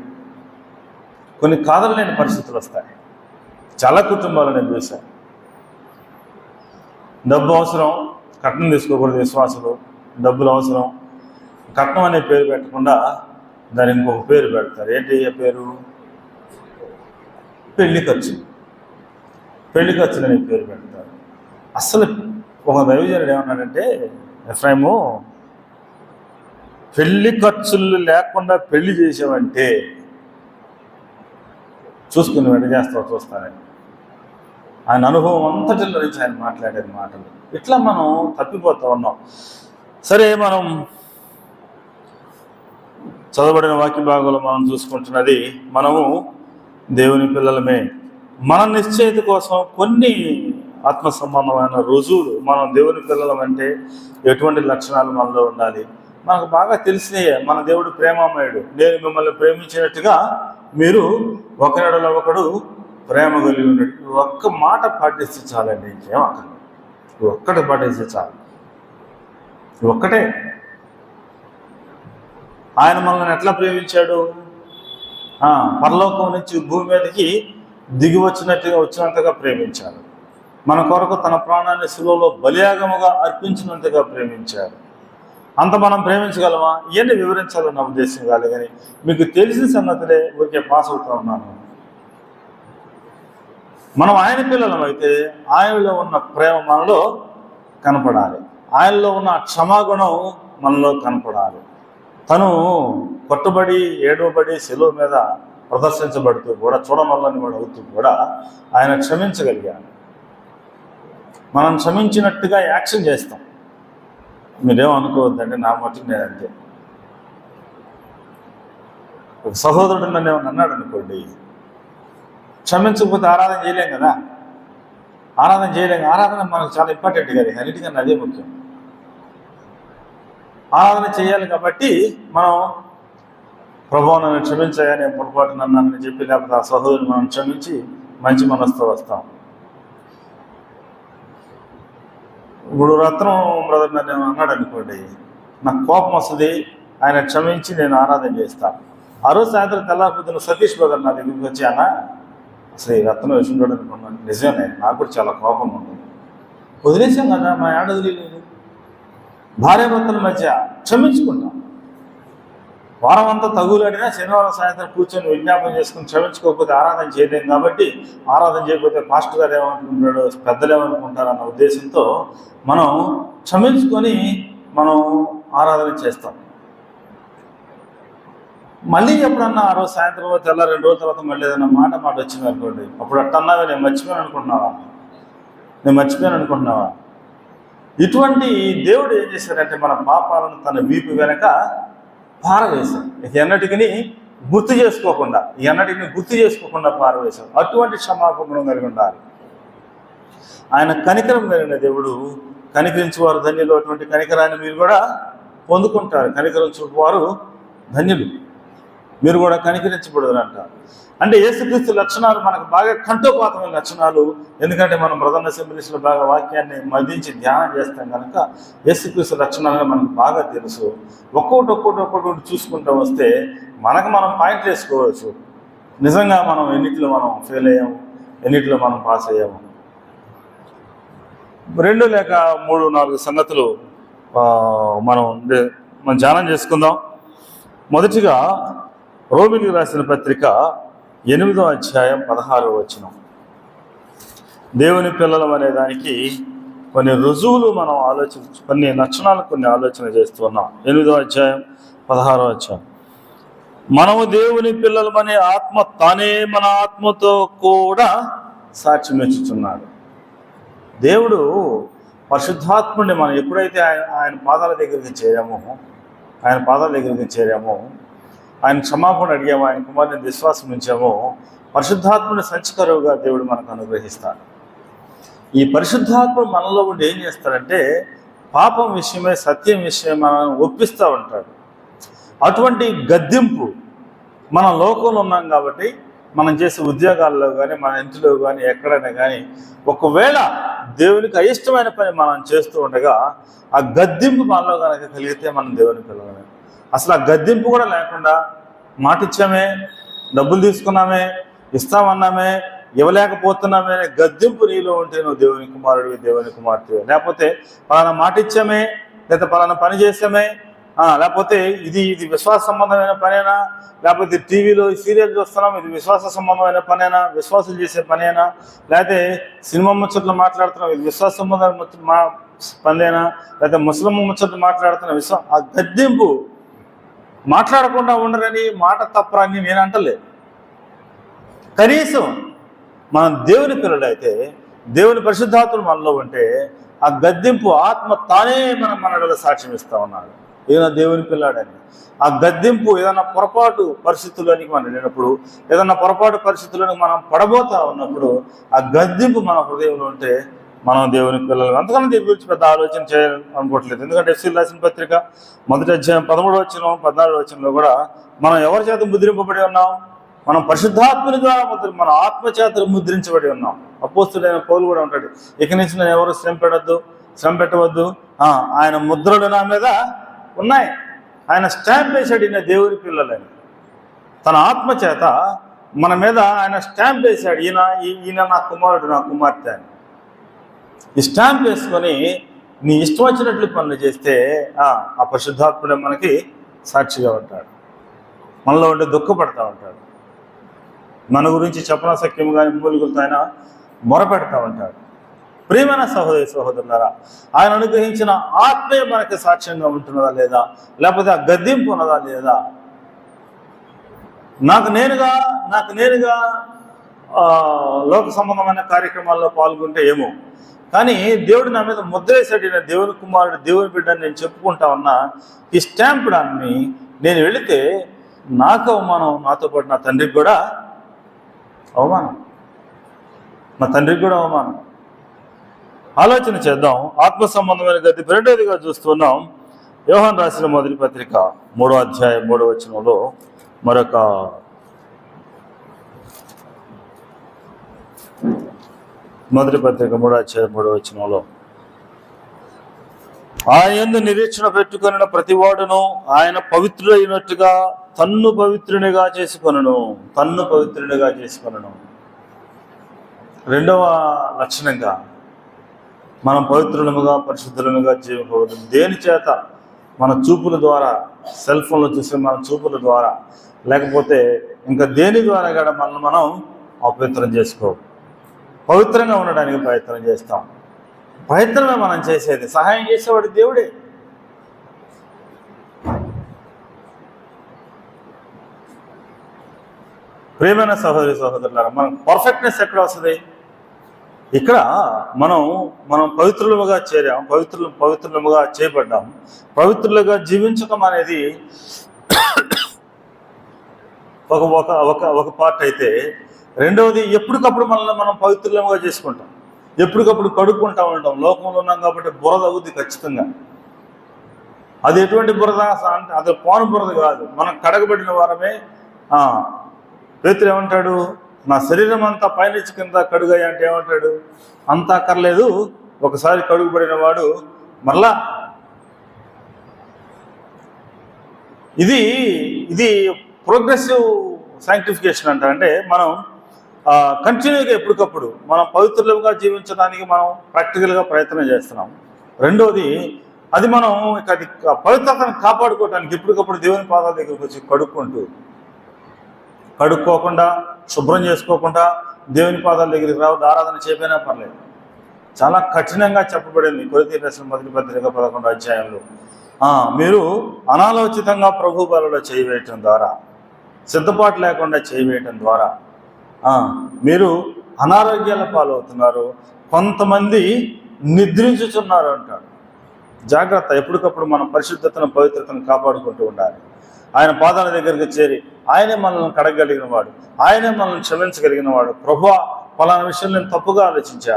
కొన్ని కాదలేని పరిస్థితులు వస్తాయి. చాలా కుటుంబాలు నేను చూశాను. డబ్బు అవసరం, కట్నం తీసుకోకూడదు విశ్వాసులు. డబ్బులు అవసరం, కట్నం అనే పేరు పెట్టకుండా దాని ఇంకొక పేరు పెడతారు. ఏంటి ఆ పేరు? పెళ్లి ఖర్చులు అనే పేరు పెడతారు. అసలు ఒక దైవజనుడు ఏమన్నాడంటే, ఎఫ్రాయిము, పెళ్లి ఖర్చులు లేకుండా పెళ్లి చేసావంటే చూసుకుని వెంట చేస్తావు చూస్తానని. ఆయన అనుభవం అంతటిలో నుంచి ఆయన మాట్లాడేది మాటలు. ఇట్లా మనం తప్పిపోతూ ఉన్నాం. సరే, మనం చదవబడిన వాక్య భాగంలో మనం చూసుకుంటున్నది, మనము దేవుని పిల్లలమే. మన నిశ్చయిత కోసం కొన్ని ఆత్మ సంబంధమైన రుజువులు, మనం దేవుని పిల్లలమంటే ఎటువంటి లక్షణాలు మనలో ఉండాలి. మనకు బాగా తెలిసినయే. మన దేవుడు ప్రేమమయుడు. నేను మిమ్మల్ని ప్రేమించినట్టుగా మీరు ఒకరిలో ఒకడు ప్రేమ కలిగి ఉన్నాడు. ఒక్క మాట పాటిస్తే చాలండి, ఇంకేం అక్కడ ఒక్కటి పాటిస్తే చాలు. ఒక్కటే. ఆయన మనల్ని ఎట్లా ప్రేమించాడు? పరలోకం నుంచి భూమి మీదకి దిగి వచ్చినంతగా ప్రేమించాడు. మన కొరకు తన ప్రాణాన్ని శిలువలో బలియాగముగా అర్పించినంతగా ప్రేమించాడు. అంత మనం ప్రేమించగలమా? ఇవన్నీ వివరించాలన్న ఉద్దేశం కాదు, కానీ మీకు తెలిసిన సంగతులే ఊరికే పాస్ అవుతూ ఉన్నాను. మనం ఆయన పిల్లలం అయితే ఆయనలో ఉన్న ప్రేమ మనలో కనపడాలి, ఆయనలో ఉన్న క్షమాగుణం మనలో కనపడాలి. తను కొట్టబడి ఏడవబడి శిలువ మీద ప్రదర్శించబడుతూ కూడా చూడనల్లని వాడు అవుతూ కూడా ఆయన క్షమించగలిగాడు. మనం క్షమించినట్టుగా యాక్షన్ చేస్తాం. మీరేమనుకోవద్దండి, నా మట్టుకు నేను అంతే. ఒక సహోదరుడు నన్ను ఏమన్నా అన్నాడు అనుకోండి, క్షమించకపోతే ఆరాధన చేయలేం కదా. ఆరాధన మనకు చాలా ఇంపార్టెంట్ కదా, అన్నిటికన్నా అదే ముఖ్యం. ఆరాధన చేయాలి కాబట్టి మనం ప్రభువు నన్ను క్షమించాయా, నేను పొరపాటు నన్ను చెప్పి, లేకపోతే ఆ సహోదరుని మనం క్షమించి మంచి మనసుతో వస్తాం. ఇప్పుడు రత్నం బ్రదర్ నన్ను అన్నాడు అనుకోండి, నాకు కోపం వస్తుంది, ఆయన క్షమించి నేను ఆరాధన చేస్తాను. ఆ రోజు సాయంత్రం తెల్లారిపోతున్న సతీష్ బ్రదర్ నా దగ్గరికి వచ్చి, అన్న అసలు ఈ రత్నం వేసుకుంటాడు అనుకున్నాను, నిజమే నాకు కూడా చాలా కోపం ఉంది, వదిలేసాం కదా, మా ఆడ వదిలేదు. భార్యాభర్తల మధ్య క్షమించుకుంటాం. వారం అంతా తగులాడినా శనివారం సాయంత్రం కూర్చొని విజ్ఞాపన చేసుకుని క్షమించుకోకపోతే ఆరాధన చేయలేం. కాబట్టి ఆరాధన చేయకపోతే పాస్టర్ గారు ఏమనుకుంటాడు, పెద్దలు ఏమనుకుంటారు అన్న ఉద్దేశంతో మనం క్షమించుకొని మనం ఆరాధన చేస్తాం. మళ్ళీ ఎప్పుడన్నా ఆ రోజు సాయంత్రం తెల్ల 2 రోజుల తర్వాత మళ్ళీ ఏదైనా మాట వచ్చింది అనుకోండి, అప్పుడు అట్టన్నావే నేను మర్చిపోయాను అనుకుంటున్నావా? ఇటువంటి దేవుడు ఏం చేశారంటే మన పాపాలను తన వీపు వెనక పారవేశాడు. ఎన్నటికీ గుర్తు చేసుకోకుండా పారవేశాడు. అటువంటి క్షమాపణ కలిగి ఉండాలి. ఆయన కనికరం కలిగిన దేవుడు. కనికరించేవారు ధన్యులు. అటువంటి కనికరాన్ని మీరు కూడా పొందుకుంటారు. కనికరించేవారు ధన్యులు. మీరు కూడా కనికరించబడదు అంటారు. అంటే యేసుక్రీస్తు లక్షణాలు మనకు బాగా కంఠోపాతమైన లక్షణాలు. ఎందుకంటే మనం ప్రధాన అసెంబ్లీస్లో బాగా వాక్యాన్ని మదించి ధ్యానం చేస్తాం కనుక యేసుక్రీస్తు లక్షణాలు మనకు బాగా తెలుసు. ఒక్కొక్కటి చూసుకుంటూ వస్తే మనకు మనం పాయింట్ వేసుకోవచ్చు. నిజంగా మనం ఎన్నిటిలో మనం ఫెయిల్ అయ్యాము, ఎన్నిటిలో మనం పాస్ అయ్యాము. 2 లేక 3, 4 సంగతులు మనం ధ్యానం చేసుకుందాం. మొదటిగా రోమిలికి రాసిన పత్రిక 8వ అధ్యాయం 16వ వచనం. దేవుని పిల్లలం అనే దానికి కొన్ని రుజువులు మనం కొన్ని లక్షణాలు ఆలోచన చేస్తున్నాం. 8వ అధ్యాయం 16వ వచనం. మనము దేవుని పిల్లలమనే ఆత్మ తానే మన ఆత్మతో కూడా సాక్ష్యం ఇచ్చుచున్నాడు. దేవుడు పరిశుద్ధాత్ముడిని మనం ఎప్పుడైతే ఆయన పాదాల దగ్గరికి చేరామో, ఆయన క్షమాపణ అడిగామో, ఆయన కుమారుని విశ్వాసం ఉంచామో, పరిశుద్ధాత్ముని సంచకరువుగా దేవుడు మనకు అనుగ్రహిస్తాడు. ఈ పరిశుద్ధాత్ముడు మనలో ఉండి ఏం చేస్తాడంటే పాపం విషయమే, సత్యం విషయమే మనల్ని ఒప్పిస్తూ ఉంటాడు. అటువంటి గద్దింపు మనం లోకంలో ఉన్నాం కాబట్టి మనం చేసే ఉద్యోగాల్లో కానీ, మన ఇంటిలో కానీ, ఎక్కడైనా కానీ ఒకవేళ దేవునికి అయిష్టమైన పని మనం చేస్తూ ఉండగా ఆ గద్దింపు మనలో కనుక కలిగితే మనం దేవుని పిల్లలమే. అసలు ఆ గద్దింపు కూడా లేకుండా మాటిచ్చామే, డబ్బులు తీసుకున్నామే, ఇస్తామన్నామే, ఇవ్వలేకపోతున్నామే అనే గద్దింపు నీలో ఉంటే నువ్వు దేవుని కుమారుడివి, దేవుని కుమార్తెవి. లేకపోతే పలానా మాటిచ్చామే, లేదా పలానా పని చేసామే, లేకపోతే ఇది విశ్వాస సంబంధమైన పనేనా, లేకపోతే టీవీలో సీరియల్ చూస్తున్నాం, ఇది విశ్వాస సంబంధమైన పనేనా, విశ్వాసం చేసే పనేనా, లేకపోతే సినిమా ముచ్చట్లు మాట్లాడుతున్నాం, ఇది విశ్వాస సంబంధమైన పనేనా, లేకపోతే ముస్లిం ముచ్చట్లు మాట్లాడుతున్న ఆ గద్దింపు మాట్లాడకుండా ఉండరని, మాట తప్పరని నేను అంటలేదు. కనీసం మనం దేవుని పిల్లలైతే, దేవుని పరిశుద్ధాత్మలు మనలో ఉంటే ఆ గద్దింపు ఆత్మ తానే మనలో సాక్ష్యం ఇస్తూ ఉన్నాడు, ఏదైనా దేవుని పిల్లాడని. ఆ గద్దింపు ఏదైనా పొరపాటు పరిస్థితుల్లోనికి మనం వెళ్ళినప్పుడు, ఏదైనా పొరపాటు పరిస్థితుల్లోనికి మనం పడబోతా ఉన్నప్పుడు ఆ గద్దింపు మన హృదయంలో ఉంటే మనం దేవుని పిల్లలు. అంతకన్నా దీని గురించి పెద్ద ఆలోచన చేయాలనుకోవట్లేదు. ఎందుకంటే ఎఫ్సీలు రాసిన పత్రిక 1వ అధ్యాయం 13వ వచనం 14వ వచనంలో కూడా మనం ఎవరి చేత ముద్రింపబడి ఉన్నాం? మనం పరిశుద్ధాత్మని ద్వారా మన ఆత్మ చేత ముద్రించబడి ఉన్నాం. అపోస్తులైన పౌలు కూడా ఉంటాడు, ఇక నుంచి నేను ఎవరు శ్రమ పెట్టవద్దు, ఆయన ముద్రలు నా మీద ఉన్నాయి. ఆయన స్టాంప్ వేశాడు ఈయన దేవుని పిల్లలని. తన ఆత్మ చేత మన మీద ఆయన స్టాంప్ వేశాడు, ఈయన నా కుమారుడు, నా కుమార్తె అని. ఈ స్టాంప్ వేసుకొని నీ ఇష్టం వచ్చినట్లు పనులు చేస్తే ఆ పరిశుద్ధాత్ముడే మనకి సాక్షిగా ఉంటాడు, మనలో ఉండి దుఃఖపడతా ఉంటాడు, మన గురించి చెప్పన సఖ్యం కానీ మూలుగులతో ఆయన మొరపెడతా ఉంటాడు. ప్రియమైన సహోదరులారా, ఆయన అనుగ్రహించిన ఆత్మే మనకి సాక్ష్యంగా ఉంటున్నదా లేదా, లేకపోతే ఆ గద్దింపు ఉన్నదా లేదా, నాకు నేనుగా లోక సంబంధమైన కార్యక్రమాల్లో పాల్గొంటే ఏమో, కానీ దేవుడు నా మీద ముద్రేశాడు, నేను దేవుని కుమారుడు, దేవుని బిడ్డని నేను చెప్పుకుంటా ఉన్నా. ఈ స్టాంప్ దాన్ని నేను వెళితే నాకు అవమానం, నాతో పాటు నా తండ్రికి కూడా అవమానం, నా తండ్రికి కూడా అవమానం. ఆలోచన చేద్దాం. ఆత్మ సంబంధమైన గతి రెండోదిగా చూస్తున్నాం. యోహాను రాసిన మొదటి పత్రిక 3వ అధ్యాయం 3వ వచనంలో మరొక మొదటి పత్రిక 3వ అధ్యాయం 3వ వచనంలో, ఆయన యందు నిరీక్షణ పెట్టుకొనిన ప్రతివాడును ఆయన పవిత్రుడైనట్టుగా తన్ను పవిత్రునిగా చేసుకొనును. రెండవ లక్షణంగా మనం పవిత్రులముగా పరిశుద్ధులముగా జీవించకూడదు. దేని చేత? మన చూపుల ద్వారా, సెల్ ఫోన్లో చూసే మన చూపుల ద్వారా, లేకపోతే ఇంకా దేని ద్వారా కూడా మనం అపవిత్రం చేసుకో. పవిత్రంగా ఉండడానికి ప్రయత్నం చేస్తాం. ప్రయత్నమే మనం చేసేది. సహాయం చేసేవాడు దేవుడే. ప్రియమైన సహోదరి సహోదరులారా, మనకు పర్ఫెక్ట్నెస్ ఎక్కడ వస్తుంది? ఇక్కడ మనం పవిత్రులుగా చేరాం, పవిత్రులుగా చేయబడ్డాం. పవిత్రులుగా జీవించడం అనేది ఒక పార్ట్ అయితే, రెండవది ఎప్పటికప్పుడు మనల్ని మనం పవిత్రులుగా చేసుకుంటాం, ఎప్పటికప్పుడు కడుక్కుంటా ఉంటాం. లోకంలో ఉన్నాం కాబట్టి బురద అవుద్ది ఖచ్చితంగా. అది ఎటువంటి బురద అంటే అది పాను బురద కాదు, మనం కడగబడిన వారమే. పేతురు ఏమంటాడు? నా శరీరం అంతా పైనుంచి కింద కడుగాయి అంటే ఏమంటాడు? అంతా అక్కర్లేదు, ఒకసారి కడుగుబడిన వాడు మరలా. ఇది ప్రోగ్రెసివ్ సాంక్టిఫికేషన్ అంట. అంటే మనం కంటిన్యూగా ఎప్పటికప్పుడు మనం పవిత్రులుగా జీవించడానికి మనం ప్రాక్టికల్గా ప్రయత్నం చేస్తున్నాం. రెండోది, అది మనం అది పవిత్రతను కాపాడుకోవడానికి ఎప్పటికప్పుడు దేవుని పాదాల దగ్గరికి వచ్చి కడుక్కోకుండా, శుభ్రం చేసుకోకుండా దేవుని పాదాల దగ్గరికి రావద్దు. ఆరాధన చేయకపోయినా పర్లేదు. చాలా కఠినంగా చెప్పబడింది కొరింథీ రాసిన మొదటి పత్రిక 11వ అధ్యాయంలో. మీరు అనాలోచితంగా ప్రభు బలలో చేయవేయటం ద్వారా, సిద్ధపాటు లేకుండా చేయవేయటం ద్వారా మీరు అనారోగ్యాల పాలవుతున్నారు, కొంతమంది నిద్రించుచున్నారు అంటాడు. జాగ్రత్త. ఎప్పటికప్పుడు మనం పరిశుద్ధతను, పవిత్రతను కాపాడుకుంటూ ఉండాలి. ఆయన పాదాల దగ్గరికి చేరి ఆయనే మనల్ని కడగలిగిన వాడు, ఆయనే మనల్ని క్షమించగలిగిన వాడు. ప్రభువా, పలానా విషయంలో నేను తప్పుగా ఆలోచించా,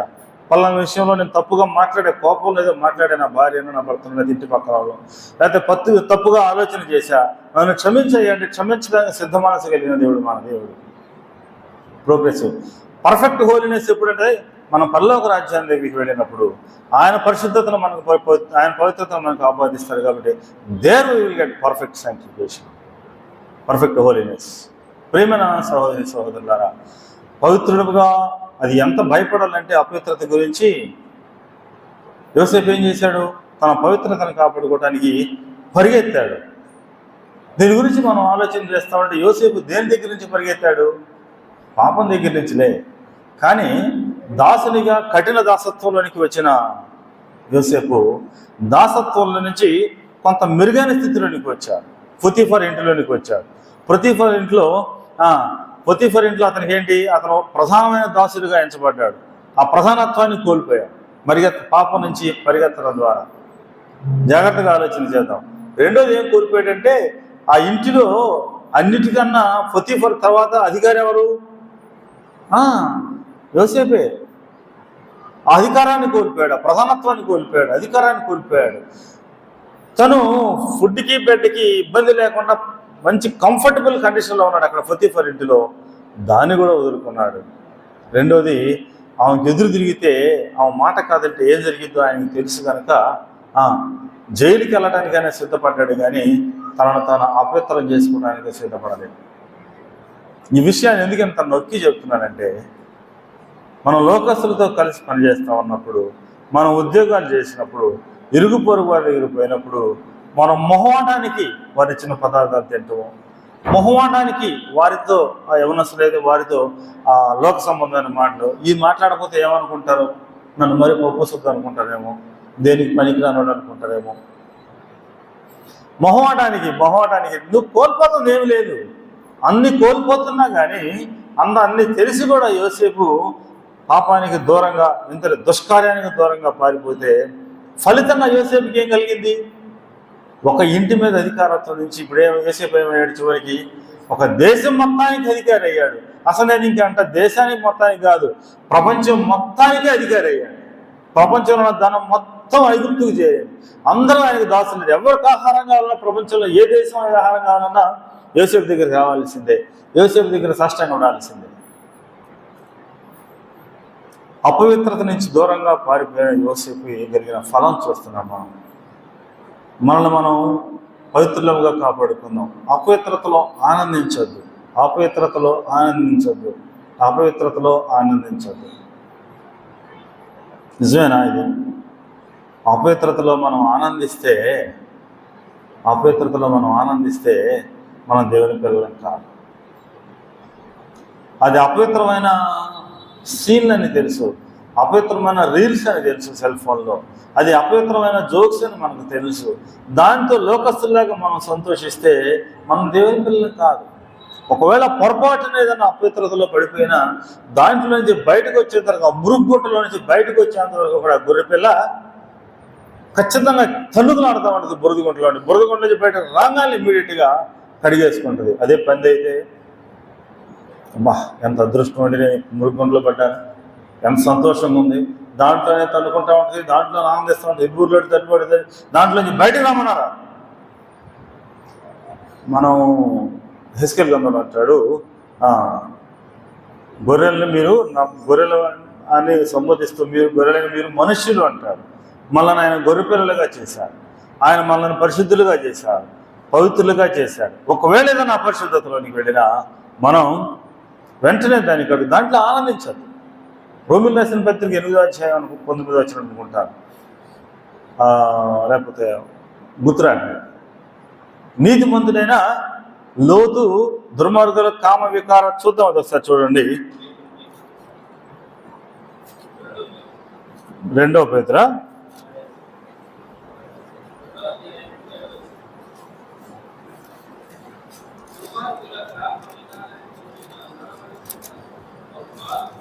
పలానా విషయంలో నేను తప్పుగా మాట్లాడే, కోపం లేదో మాట్లాడే నా భార్యను, నా భర్తను, ఇంటి పక్కన వాళ్ళు, లేకపోతే తప్పుగా ఆలోచన చేశా, నన్ను క్షమించేయండి. క్షమించడానికి సిద్ధ మనసు కలిగిన దేవుడు మన దేవుడు. ప్రోగ్రెసివ్. పర్ఫెక్ట్ హోలీనెస్ ఎప్పుడంటే మనం పరలోక రాజ్యాన్ని దగ్గరికి వెళ్ళినప్పుడు ఆయన పరిశుద్ధతను ఆయన పవిత్రతను మనకు ఆపాదిస్తారు. కాబట్టి there we will get perfect sanctification, perfect holiness. ప్రియమైన సహోదరి సహోదరులారా, పవిత్రుడుగా అది ఎంత భయపడాలంటే అపవిత్రత గురించి యోసేపు ఏం చేశాడు? తన పవిత్రతను కాపాడుకోవడానికి పరిగెత్తాడు. దీని గురించి మనం ఆలోచన చేస్తామంటే యోసేపు దేని దగ్గర నుంచి పరిగెత్తాడు? పాపం దగ్గర నుంచిలే. కానీ దాసునిగా కఠిన దాసత్వంలోనికి వచ్చిన యోసేపు దాసత్వంలో నుంచి కొంత మెరుగైన స్థితిలోనికి వచ్చాడు. పొతీఫర్ ఇంటిలోనికి వచ్చాడు. పొతీఫర్ ఇంట్లో అతనికి ఏంటి? అతను ప్రధానమైన దాసుడిగా ఎంచబడ్డాడు. ఆ ప్రధానత్వాన్ని కోల్పోయాడు పాపం నుంచి పరిగెత్తడం ద్వారా. జాగ్రత్తగా ఆలోచన చేద్దాం. రెండోది ఏం కోల్పోయాడంటే, ఆ ఇంటిలో అన్నిటికన్నా పొతీఫర్ తర్వాత అధికారి ఎవరు? యోసేపే. ఆ అధికారాన్ని కోల్పోయాడు, ప్రధానత్వాన్ని కోల్పోయాడు, అధికారాన్ని కోల్పోయాడు. తను ఫుడ్కి బెడ్కి ఇబ్బంది లేకుండా మంచి కంఫర్టబుల్ కండిషన్లో ఉన్నాడు అక్కడ పొతీఫర్ ఇంటిలో. దాన్ని కూడా వదులుకున్నాడు. రెండోది, ఆమెకు ఎదురు తిరిగితే ఆమె మాట కాదంటే ఏం జరిగిద్దో ఆయనకు తెలుసు కనుక జైలుకి వెళ్ళడానికైనా సిద్ధపడ్డాడు, కానీ తనను తాను అపవిత్రం చేసుకోవడానికి సిద్ధపడలేదు. ఈ విషయాన్ని ఎందుకంత నొక్కి చెప్తున్నానంటే, మనం లోకస్తులతో కలిసి పనిచేస్తూ ఉన్నప్పుడు, మనం ఉద్యోగాలు చేసినప్పుడు, ఇరుగు పొరుగు వారి దగ్గర పోయినప్పుడు, మనం మొహమాటానికి వారి ఇచ్చిన పదార్థాలు తింటాము, మొహమాటానికి వారితో యవనస్తులైతే వారితో లోక సంబంధమైన మాటలు ఈ మాట్లాడకపోతే ఏమనుకుంటారు? నన్ను మరి ఒప్పసుద్దు అనుకుంటారేమో, దేనికి పనికిరానోడు అనుకుంటారేమో. మొహమాటానికి నువ్వు కోల్పోతుంది ఏమి లేదు. అన్ని కోల్పోతున్నా కానీ అన్ని తెలిసి కూడా యోసేపు పాపానికి దూరంగా, ఇంత దుష్కార్యానికి దూరంగా పారిపోతే ఫలితంగా యోసేపుకి ఏం కలిగింది? ఒక ఇంటి మీద అధికారత్వం నుంచి ఇప్పుడే యోసేపు ఏమయ్యాడు? చివరికి ఒక దేశం మొత్తానికి అధికారి అయ్యాడు. అసలు నేను ఇంకా దేశానికి మొత్తానికి కాదు, ప్రపంచం మొత్తానికి అధికారి అయ్యాడు. ప్రపంచంలో ఉన్న ధనం మొత్తం ఐగుప్తుకు చేయాలి. అందరూ ఆయనకు దాసులు. ఎవరికి ఆహారం కావాలన్నా, ప్రపంచంలో ఏ దేశం ఆహారం కావాలన్నా యోసేపు దగ్గర రావాల్సిందే, యోసేపు దగ్గర సాష్టాంగం ఉండాల్సిందే. అపవిత్రత నుంచి దూరంగా పారిపోయిన యోసేపు కలిగిన ఫలం చూస్తున్నాం. మనల్ని మనం పవిత్రులుగా కాపాడుకుందాం. అపవిత్రతలో ఆనందించొద్దు, అపవిత్రతలో ఆనందించొద్దు, అపవిత్రతలో ఆనందించొద్దు. నిజమేనా ఇది? అపవిత్రతలో మనం ఆనందిస్తే మనం దేవుని పిల్లలం కాదు. అది అపవిత్రమైన సీన్లు అని తెలుసు, అపవిత్రమైన రీల్స్ అని తెలుసు సెల్ ఫోన్లో, అది అపవిత్రమైన జోక్స్ అని మనకు తెలుసు. దాంతో లోకస్తులాగా మనం సంతోషిస్తే మనం దేవుని పిల్లలు కాదు. ఒకవేళ పొరపాటున ఏదైనా అపవిత్రతలో పడిపోయినా దాంట్లో నుంచి బయటకు వచ్చేంతవరకు, ఆ మురుగుగుంటలో నుంచి బయటకు వచ్చేంతవరకు కూడా గొర్రెపిల్ల ఖచ్చితంగా తన్నుకులాడుతూ ఉంటుంది. బురదగుంటలో నుంచి బయట రాగానే ఇమ్మీడియట్గా కడిగేసుకుంటుంది. అదే పంది అయితే అమ్మా ఎంత అదృష్టం అండి, నేను మురుగుగుంటలో పడ్డాను, ఎంత సంతోషంగా ఉంది, దాంట్లోనే తన్నుకుంటూ ఉంటుంది, దాంట్లో ఆనందిస్తూ ఉంటుంది, ఇబ్బూరులో తట్టుబడుతుంది, దాంట్లోంచి బయటకు రమ్మన్నారా. మనం హెస్కేల్ గంధం అంటాడు, గొర్రెల్ని మీరు నా గొర్రెలు అని సంబోధిస్తూ మీరు మనుష్యులు అంటారు. మళ్ళీ ఆయన గొర్రెపిల్లలుగా చేశారు, ఆయన మనల్ని పరిశుద్ధులుగా చేశారు, పవిత్రులుగా చేశాడు. ఒకవేళ ఏదైనా అపరిశుద్ధతలోనికి వెళ్ళినా మనం వెంటనే దాంట్లో ఆనందించదు. రోమిల్ రాసిన పత్రిక 8వ అధ్యాయం 19వ వచనం అనుకుంటాను, లేకపోతే గుర్తురాండి. నీతిమంతుడైన లోతు దుర్మార్గుల కామ వికార చూద్దాం, అది ఒకసారి చూడండి. 2వ పేతురు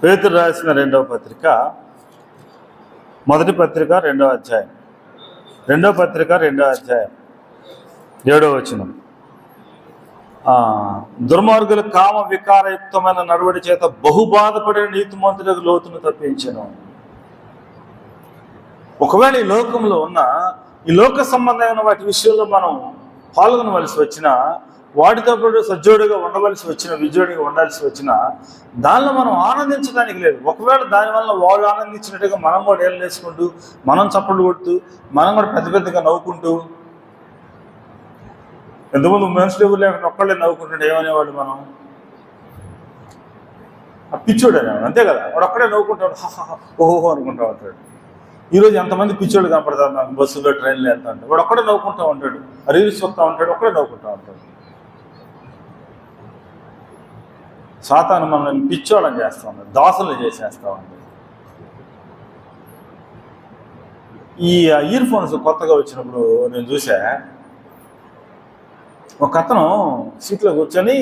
పేతురు రాసిన 2వ పత్రిక, మొదటి పత్రిక 2వ అధ్యాయం, 2వ పత్రిక 2వ అధ్యాయం 7వ వచనం. దుర్మార్గుల కామ వికారయుక్తమైన నడవడి చేత బహుబాధపడిన నీతిమంతులకు లోతును తప్పించను. ఒకవేళ ఈ లోకంలో ఉన్న ఈ లోక సంబంధమైన వాటి విషయంలో మనం పాల్గొనవలసి వచ్చినా, వాటితో పాటు సజ్జోడిగా ఉండవలసి వచ్చిన, విజయోడిగా ఉండాల్సి వచ్చిన, దానిలో మనం ఆనందించడానికి లేదు. ఒకవేళ దానివల్ల వాళ్ళు ఆనందించినట్టుగా మనం కూడా ఏళ్ళు వేసుకుంటూ, మనం చప్పట్లు కొడుతూ, మనం కూడా పెద్ద పెద్దగా నవ్వుకుంటూ, ఎంతమంది మనుషులు ఎవరు లేకుండా ఒక్కళ్ళే నవ్వుకుంటుంటే ఏమనేవాళ్ళు మనం? ఆ పిచ్చోడు అనేవాడు, అంతే కదా. వాడు ఒక్కడే నవ్వుకుంటాడు, ఓహో అనుకుంటా ఉంటాడు. ఈరోజు ఎంతమంది పిచ్చోడు కనపడతారు నాకు బస్సులో, ట్రైన్లో వెళ్తా ఉంటాడు, వాడు ఒక్కడే నవ్వుకుంటూ ఉంటాడు, రీల్స్ చూస్తూ ఉంటాడు, ఒక్కడే నవ్వుకుంటూ ఉంటాడు. సాతాను మనల్ని పిచ్చోళ్ళని చేస్తూ ఉంటాడు, దాసులు చేసేస్తూ ఉంటాడు. ఈ ఇయర్ ఫోన్స్ కొత్తగా వచ్చినప్పుడు నేను చూసా, ఒక అతను సీట్లో కూర్చొని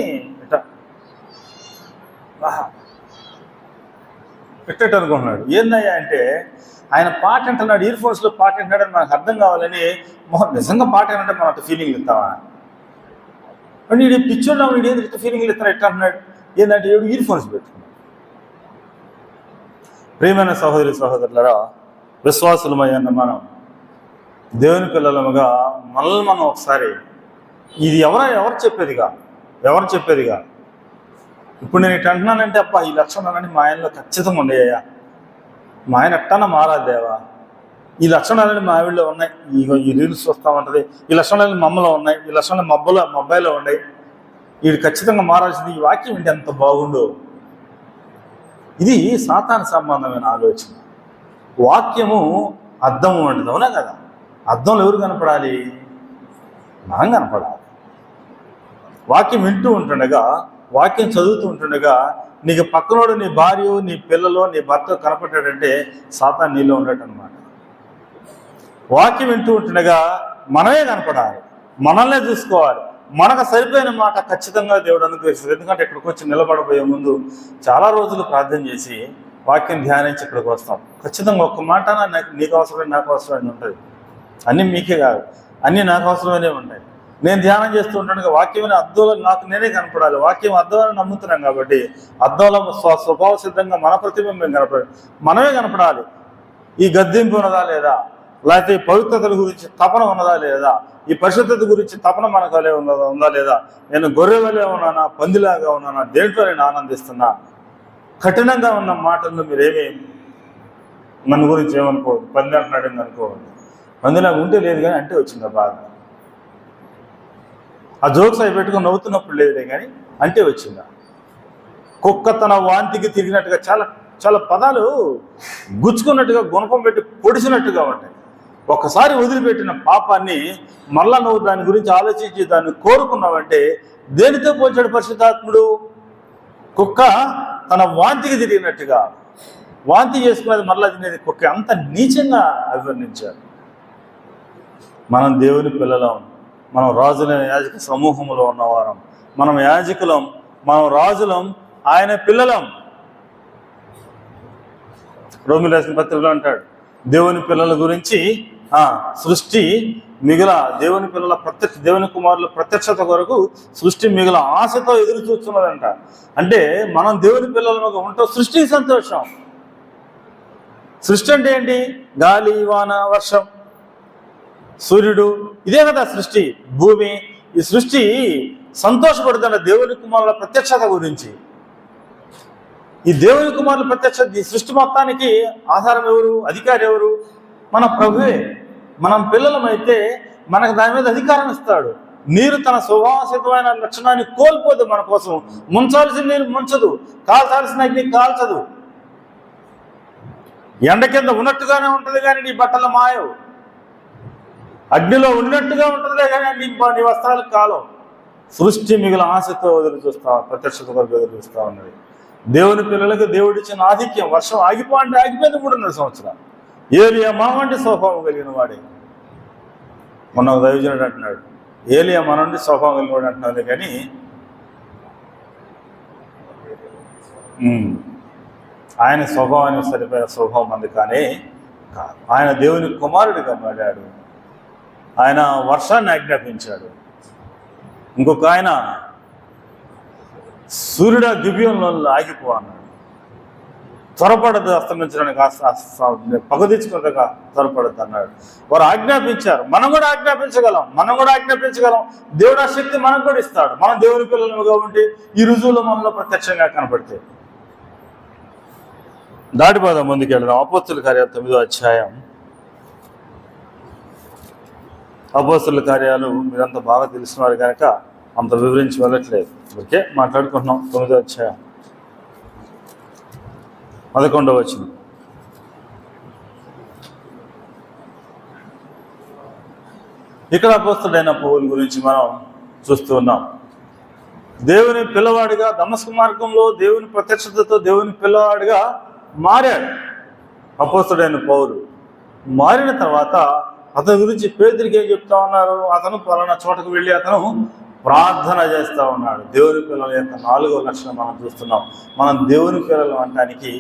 ఎట్టేట అనుకుంటున్నాడు. ఏందయ్యా అంటే ఆయన పాట అంటున్నాడు, ఇయర్ ఫోన్స్లో పాట అంటున్నాడని మనకు అర్థం కావాలని. నిజంగా పాట ఏంటంటే మనం అట్లా ఫీలింగ్లు ఇస్తావా అంటే, వీడు పిచ్చోడు వీడు ఏది ఇట్లా ఫీలింగ్లు ఇస్తాను ఎట్లా అంటున్నాడు. ఏంటంటే వీడు ఇయర్ ఫోన్స్ పెట్టుకున్నాడు. ప్రియమైన సహోదరి సహోదరులరా, విశ్వాసులమయ్యన్న మనం దేవుని పిల్లలముగా మనల్ని మనం ఒకసారి, ఇది ఎవరు చెప్పేదిగా ఇప్పుడు నేను ఇటు అంటున్నానంటే, అబ్బా ఈ లక్షణాలన్నీ మా ఆయనలో ఖచ్చితంగా ఉండేయ్యా, మా ఆయన ఎట్టన్నా మారాదేవా, ఈ లక్షణాలన్నీ మా ఆవిడలో ఉన్నాయి, ఈ రీల్స్ వస్తూ ఉంటుంది, ఈ లక్షణాలన్నీ మమ్మలో ఉన్నాయి, ఈ లక్షణాలు మా అబ్బాయిలో ఉన్నాయి, వీడు ఖచ్చితంగా మారాల్సింది, ఈ వాక్యం ఏంటి ఎంత బాగుండో. ఇది సాతాను సంబంధమైన ఆలోచన. వాక్యము అద్దము వంటిది, అవునా కదా. అద్దంలో ఎవరు కనపడాలి? మనం కనపడాలి. వాక్యం వింటూ ఉంటుండగా, వాక్యం చదువుతూ ఉంటుండగా నీకు పక్కనోడు, నీ భార్య, నీ పిల్లలు, నీ భర్త కనపడ్డాడంటే సాతాను నీలో ఉండటం అన్నమాట. వాక్యం వింటూ ఉంటుండగా మనమే కనపడాలి, మనల్నే చూసుకోవాలి. మనకు సరిపోయిన మాట ఖచ్చితంగా దేవుడు అనుగ్రహిస్తాడు. ఎందుకంటే ఇక్కడికి వచ్చి నిలబడబోయే ముందు చాలా రోజులు ప్రార్థన చేసి వాక్యం ధ్యానించి ఇక్కడికి వస్తాం. ఖచ్చితంగా ఒక్క మాట నీకు అవసరమైన నాకు అవసరమైన ఉంటుంది. అన్నీ మీకే కాదు, అన్నీ నాకు అవసరమైనవి ఉంటాయి. నేను ధ్యానం చేస్తూ ఉంటాను, వాక్యమైన అద్దంలో నాకు నేనే కనపడాలి. వాక్యం అద్దంలో నమ్ముతున్నాం కాబట్టి అద్దంలో స్వభావ సిద్ధంగా మన ప్రతిబింబం మనమే కనపడాలి. ఈ గద్దెంపు ఉన్నదా లేదా, లేకపోతే ఈ పవిత్రతల గురించి తపన ఉన్నదా లేదా, ఈ పరిశుద్ధత గురించి తపన మనకు ఉందా లేదా, నేను గొర్రెవలే ఉన్నానా, పందిలాగా ఉన్నానా, దేంట్లో నేను ఆనందిస్తున్నా. కఠినంగా ఉన్న మాటల్లో మీరేమీ మన గురించి ఏమనుకోవద్దు. పంది అంటున్నాడు అనుకోవద్దు. పందిలాగా ఉంటే లేదు కానీ అంటే వచ్చిందా బాధ. ఆ జోక్స్ అవి పెట్టుకుని నవ్వుతున్నప్పుడు లేదులే కానీ అంటే వచ్చిందా. కుక్క తన వాంతికి తిరిగినట్టుగా చాలా చాలా పదాలు గుచ్చుకున్నట్టుగా గుణపం పెట్టి పొడిచినట్టుగా ఉంటాయి. ఒకసారి వదిలిపెట్టిన పాపాన్ని మళ్ళా నువ్వు దాని గురించి ఆలోచించి దాన్ని కోరుకున్నావంటే దేనితో పోల్చాడు పరిశుద్ధాత్ముడు? కుక్క తన వాంతికి తిరిగినట్టుగా, వాంతి చేసుకునేది మళ్ళా తినేది కుక్క. అంత నీచంగా అభివర్ణించారు. మనం దేవుని పిల్లలం, మనం రాజులైన యాజక సమూహంలో ఉన్నవారం, మనం యాజకులం, మనం రాజులం, ఆయన పిల్లలం. రోమిల రాసిన పత్రికలో అంటాడు, దేవుని పిల్లల గురించి సృష్టి మిగిల దేవుని పిల్లల దేవుని కుమారుల ప్రత్యక్షత కొరకు సృష్టి మిగిల ఆశతో ఎదురు చూస్తున్నదంట. అంటే మనం దేవుని పిల్లలుగా ఉంటాం. సృష్టికి సంతోషం. సృష్టి అంటే ఏంటి? గాలి, వాన, వర్షం, సూర్యుడు, ఇదే కదా సృష్టి. భూమి, ఈ సృష్టి సంతోషపడుతున్న దేవుని కుమారుల ప్రత్యక్షత గురించి. ఈ దేవుని కుమారుల ప్రత్యక్షత, ఈ సృష్టి మొత్తానికి ఆధారం ఎవరు, అధికారి ఎవరు? మన ప్రభువే. మనం పిల్లలమైతే మనకు దాని మీద అధికారం ఇస్తాడు. నీరు తన స్వభావసిద్ధమైన లక్షణాన్ని కోల్పోదు. మన కోసం ముంచాల్సిన నీరు ముంచదు, కాల్చాల్సిన అగ్ని కాల్చదు. ఎండ కింద ఉన్నట్టుగానే ఉంటుంది కానీ నీ బట్టలు మాయవు. అగ్నిలో ఉన్నట్టుగా ఉంటుందే కానీ నీ వస్త్రాలు కాలం. సృష్టి మిగిలిన ఆశతో ఎదురు చూస్తా, ప్రత్యక్షత కొరకు ఎదురు చూస్తూ ఉన్నది. దేవుని పిల్లలకు దేవుడిచ్చిన ఆధిక్యం. వర్షం ఆగిపోండి ఆగిపోయింది 3.5 సంవత్సరాలు. ఏలియా మావంటి స్వభావం కలిగిన వాడే. మొన్న దైవజనుడు అంటున్నాడు, ఏలియా మనండి స్వభావం కలిగిన వాడు అంటున్నాడు కానీ ఆయన స్వభావానికి సరిపోయిన స్వభావం అంది కానీ కాదు. ఆయన దేవుని కుమారుడిగా మారాడు. ఆయన వర్షాన్ని ఆజ్ఞాపించాడు. ఇంకొక ఆయన సూర్యుడు గిబియోనులో ఆగిపో అన్నాడు. త్వరపడదు అస్తమించడానికి, పగదీర్చుకున్నట్టుగా త్వరపడద్దు అన్నాడు. వారు ఆజ్ఞాపించారు. మనం కూడా ఆజ్ఞాపించగలం. దేవుడు ఆ శక్తి మనకు కూడా ఇస్తాడు. మనం దేవుని పిల్లలుగా ఉంటే ఈ రుజువులు మనలో ప్రత్యక్షంగా కనపడితే. దాటిపోదాం, ముందుకు వెళ్దాం. అపోస్తుల కార్యాలు 9వ అధ్యాయం. అపోస్తుల కార్యాలు మీరంతా బాగా తెలిసినారు కనుక అంత వివరించి వెళ్ళట్లేదు. ఓకే, మాట్లాడుకుంటున్నాం. 9వ అధ్యాయం 11వ వచనం. ఇక్కడ అపోస్తుడైన పౌలు గురించి మనం చూస్తూ ఉన్నాం. దేవుని పిల్లవాడిగా దమస్కు మార్గంలో దేవుని ప్రత్యక్షతతో దేవుని పిల్లవాడిగా మారాడు అపోస్తుడైన పౌలు. మారిన తర్వాత అతని గురించి పేతురికి ఏం చెప్తా ఉన్నారు? అతను పలానా చోటకు వెళ్ళి అతను ప్రార్థన చేస్తూ ఉన్నాడు. దేవుని పిల్లల యొక్క 4వ లక్షణం మనం చూస్తున్నాం. మనం దేవుని పిల్లలు అనడానికి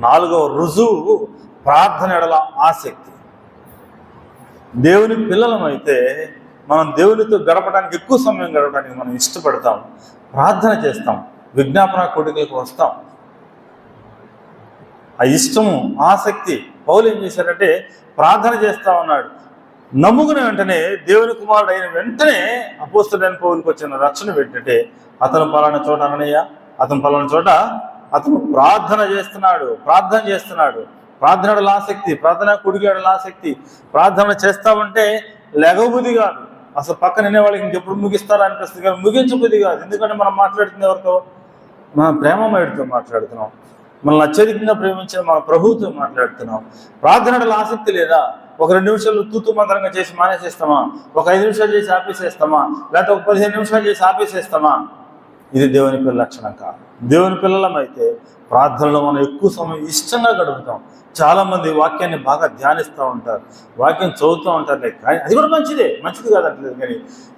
4వ రుజువు ప్రార్థన ఎడల ఆసక్తి. దేవుని పిల్లలమైతే మనం దేవునితో గడపడానికి, ఎక్కువ సమయం గడపడానికి మనం ఇష్టపడతాం, ప్రార్థన చేస్తాం, విజ్ఞాపన కోడికలకు వస్తాం. ఆ ఇష్టము, ఆసక్తి. పౌలు ఏం చేశారంటే ప్రార్థన చేస్తూ ఉన్నాడు. నమ్ముకునే వెంటనే దేవుని కుమారుడు అయిన వెంటనే అపోస్తుడైన పౌలుకి వచ్చిన రక్షణ ఏంటంటే అతను పలానా చోట అననయ్య, అతను పలానా చోట అతను ప్రార్థన చేస్తున్నాడు. ప్రార్థనల ఆసక్తి, ప్రార్థన కుడిగేడల ఆసక్తి. ప్రార్థన చేస్తామంటే లెగబుద్ధి కాదు. అసలు పక్కన వినే వాళ్ళకి ఇంకెప్పుడు ముగిస్తారా అనిపిస్తుంది కానీ ముగించబుద్ధి కాదు. ఎందుకంటే మనం మాట్లాడుతుంది ఎవరితో? మన ప్రేమమయుడితో మాట్లాడుతున్నాం. మనల్ని అత్యధికంగా ప్రేమించిన మన ప్రభువుతో మాట్లాడుతున్నాం. ప్రార్థనల ఆసక్తి లేదా? ఒక 2 నిమిషాలు తూతు మంత్రంగా చేసి మానేసేస్తామా? ఒక 5 నిమిషాలు చేసి ఆపేసేస్తామా? లేకపోతే ఒక 15 నిమిషాలు చేసి ఆపేసేస్తామా? ఇది దేవుని పిల్లల లక్షణం కాదు. దేవుని పిల్లలమైతే ప్రార్థనలో మనం ఎక్కువ సమయం ఇష్టంగా గడుపుతాం. చాలామంది వాక్యాన్ని బాగా ధ్యానిస్తూ ఉంటారు, వాక్యం చదువుతూ ఉంటారు, కానీ అది కూడా మంచిది కాదట్లేదు. కానీ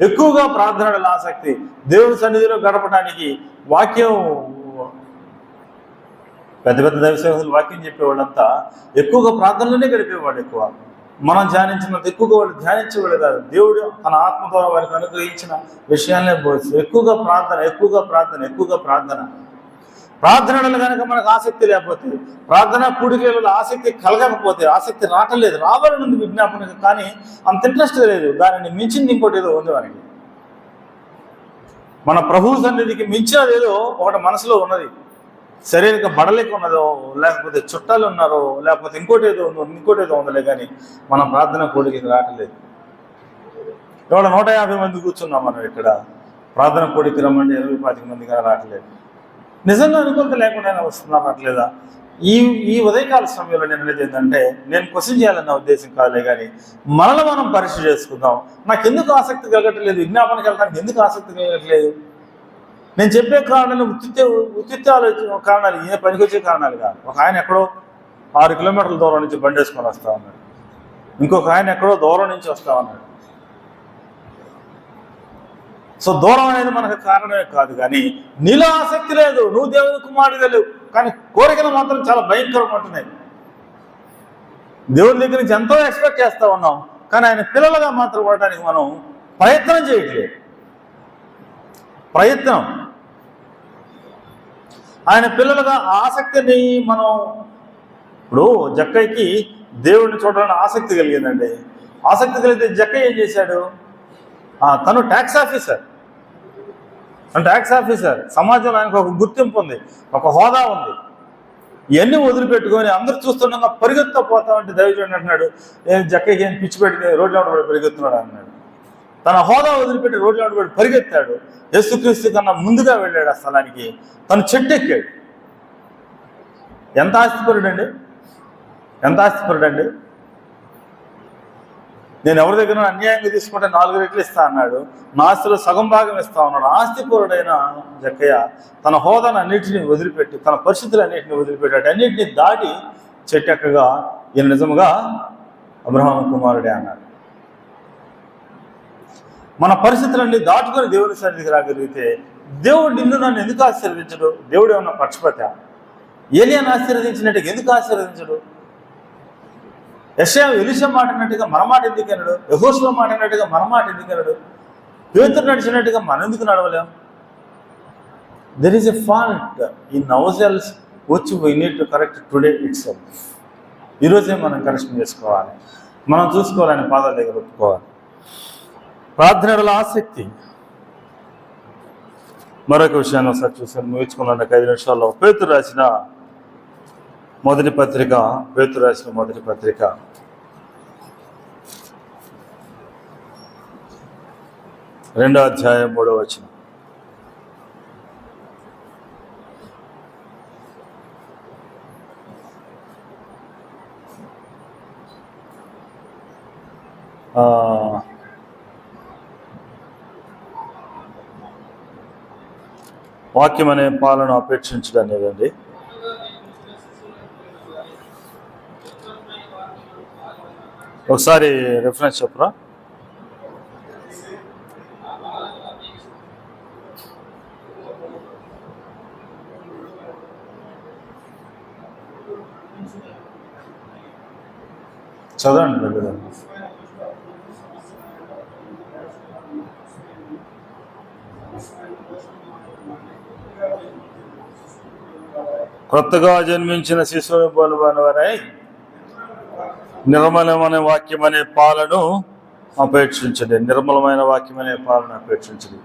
ఎక్కువగా ప్రార్థనల ఆసక్తి, దేవుని సన్నిధిలో గడపడానికి వాక్యం, పెద్ద పెద్ద దైవసేవకులు వాక్యం చెప్పేవాళ్ళంతా ఎక్కువగా ప్రార్థనలోనే గడిపేవాడు. ఎక్కువ మనం ధ్యానించినంత ఎక్కువగా వాళ్ళు ధ్యానించేవాళ్ళు కాదు. దేవుడు తన ఆత్మ ద్వారా వారికి అనుగ్రహించిన విషయాలనే బోధిస్తూ ఎక్కువగా ప్రార్థన. ప్రార్థనలు కనుక మనకు ఆసక్తి లేకపోతే, ప్రార్థన కూడికలలో ఆసక్తి కలగకపోతే, ఆసక్తి రావట్లేదు, రావాలని ఉంది విజ్ఞాపనకు, కానీ అంత ఇంట్రెస్ట్ లేదు. దానిని మించింది ఇంకోటి ఏదో ఉంది మనకి. మన ప్రభువు సన్నిధికి మించినది ఏదో ఒకటి మనసులో ఉన్నది. శరీరక బడలేక ఉన్నదో, లేకపోతే చుట్టాలు ఉన్నారో, లేకపోతే ఇంకోటి ఏదో ఉందలే, కానీ మన ప్రార్థన కూడికి రావట్లేదు. ఇవాళ 150 మంది కూర్చున్నాం మనం ఇక్కడ. ప్రార్థన కూడికి రమ్మంటే 20-25 మంది కానీ రావట్లేదు. నిజంగా అనుకూలత లేకుండా వస్తున్నారు అట్లేదా? ఈ ఉదయకాల సమయంలో నేను అనేది ఏంటంటే, నేను క్వశ్చన్ చేయాలన్న ఉద్దేశం కాదులే, కానీ మనల్ని మనం పరీక్ష చేసుకుందాం. నాకు ఎందుకు ఆసక్తి కలగట్లేదు? విజ్ఞాపనకి వెళ్ళడానికి ఎందుకు ఆసక్తి కలగట్లేదు? నేను చెప్పే కారణాలు ఉత్తిత్త ఆలోచన కారణాలు, ఏ పనికొచ్చే కారణాలు కాదు. ఒక ఆయన ఎక్కడో 6 కిలోమీటర్ల దూరం నుంచి బండి వేసుకొని వస్తా ఉన్నాడు, ఇంకొక ఆయన ఎక్కడో దూరం నుంచి వస్తా ఉన్నాడు. సో దూరం అనేది మనకు కారణమే కాదు, కానీ నీలో ఆసక్తి లేదు, నువ్వు దేవుని కుమారుడిగా లేవు, కానీ కోరికలు మాత్రం చాలా భయంకరంగా ఉంటున్నాయి. దేవుని దగ్గర నుంచి ఎంతో ఎక్స్పెక్ట్ చేస్తూ ఉన్నాం, కానీ ఆయన పిల్లలుగా మాత్రం ఉండడానికి మనం ప్రయత్నం చేయట్లేదు. ఆయన పిల్లలుగా ఆసక్తిని మనం, ఇప్పుడు జక్కయ్యకి దేవుడిని చూడాలని ఆసక్తి కలిగిందండి. ఆసక్తి కలిగితే జక్కయ్య ఏం చేశాడు? తను ట్యాక్స్ ఆఫీసర్, సమాజంలో ఆయనకు ఒక గుర్తింపు ఉంది, ఒక హోదా ఉంది. ఇవన్నీ వదిలిపెట్టుకొని అందరూ చూస్తుండగా పరిగెత్తా పోతామంటే దైవజనుడు అంటున్నాడు, జక్కయ్యకి ఏం పిచ్చి పెట్టి రోడ్ల పడి పరిగెత్తున్నాడు అన్నాడు. తన హోదా వదిలిపెట్టి రోడ్ల పడి పరిగెత్తాడు. యేసుక్రీస్తు కన్నా ముందుగా వెళ్ళాడు ఆ స్థలానికి. తను చెట్టు ఎక్కాడు. ఎంత ఆస్తిపరుడండి! నేను ఎవరి దగ్గర అన్యాయంగా తీసుకుంటే 4 రెట్లు ఇస్తా అన్నాడు. నా ఆస్తిలో సగం భాగం ఇస్తా ఉన్నాడు. ఆస్తిపరుడైన జక్కయ్య తన హోదాను అన్నింటినీ వదిలిపెట్టి, తన పరిస్థితులు అన్నింటినీ వదిలిపెట్టాడు. అన్నింటినీ దాటి చెట్టెక్కగా ఈయన నిజముగా అబ్రహాము కుమారుడే అన్నాడు. మన పరిస్థితులన్నీ దాటుకొని దేవుని సన్నిధికి రాగలిగితే, దేవుడు నిన్ను నన్ను ఎందుకు ఆశీర్వదించడు? దేవుడు ఏమన్నా పక్షపాత? ఏలియాను ఆశీర్వదించినట్టుగా ఎందుకు ఆశీర్వదించడు? ఎలీషా మాట అన్నట్టుగా మన మాట ఎందుకు అన్నాడు? యెహోషువ మాట అన్నట్టుగా మన మాట ఎందుకు అన్నాడు? పేతురు నడిచినట్టుగా మనం ఎందుకు నడవలేం? There is a fault in ourselves which we need to correct today itself. ఈరోజే మనం కరెక్షన్ చేసుకోవాలి, మనం చూసుకోవాలని పాదాల దగ్గర ఒప్పుకోవాలి. ప్రార్థనల ఆసక్తి. మరొక విషయాన్ని ఒకసారి చూసాను, ముగించుకున్నాను 5 నిమిషాల్లో. పేతురు రాసిన మొదటి పత్రిక 2వ అధ్యాయం 3వ వచనం. వాక్యం అనే పాలను అపేక్షించడం అనేదండి. ఒకసారి రిఫరెన్స్ చెప్పరా? చదవండి దగ్గర. కొత్తగా జన్మించిన శిశువుని పోలువనవరై నిర్మలమైన వాక్యం అనే పాలను అపేక్షించండి. నిర్మలమైన వాక్యం అనే పాలను అపేక్షించండి.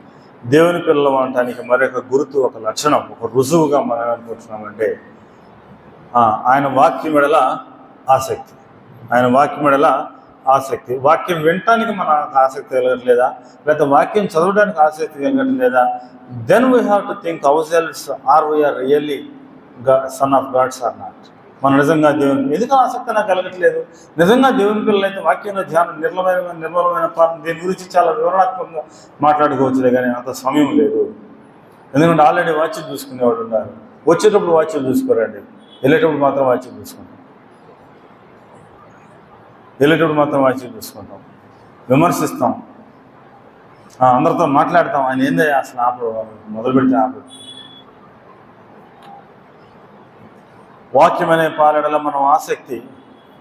దేవుని పిల్లలు అనటానికి మరొక గుర్తు, ఒక లక్షణం, ఒక రుజువుగా మనం అనుకుంటున్నామంటే ఆయన వాక్యం మెడల ఆసక్తి. వాక్యం వినటానికి మనకు ఆసక్తి కలగట్లేదా? లేకపోతే వాక్యం చదవడానికి ఆసక్తి కలగట్లేదా? Then we have to think ourselves, or we're really son of gods or not. మనం నిజంగా దేవుని ఎందుకు ఆసక్తి నాకు కలగట్లేదు? నిజంగా దేవుని పిల్లలు అయితే వాక్యంలో ధ్యానం, నిర్మలమైన దీని గురించి చాలా వివరణాత్మకంగా మాట్లాడుకోవచ్చులే, కానీ అంత సమయం లేదు. ఎందుకంటే ఆల్రెడీ వాచ్యం చూసుకునేవాళ్ళు ఉన్నారు. వచ్చేటప్పుడు వాచ్యం చూసుకోరండి, వెళ్ళేటప్పుడు మాత్రం వాచ్యం చూసుకుంటాం. వెళ్ళేటప్పుడు మాత్రం వాచ్యం చూసుకుంటాం, విమర్శిస్తాం, అందరితో మాట్లాడతాం. ఆయన ఏందో అసలు ఆపడు, మొదలు పెడితే ఆపడు. వాక్యం అనే పాలడలో మనం ఆసక్తి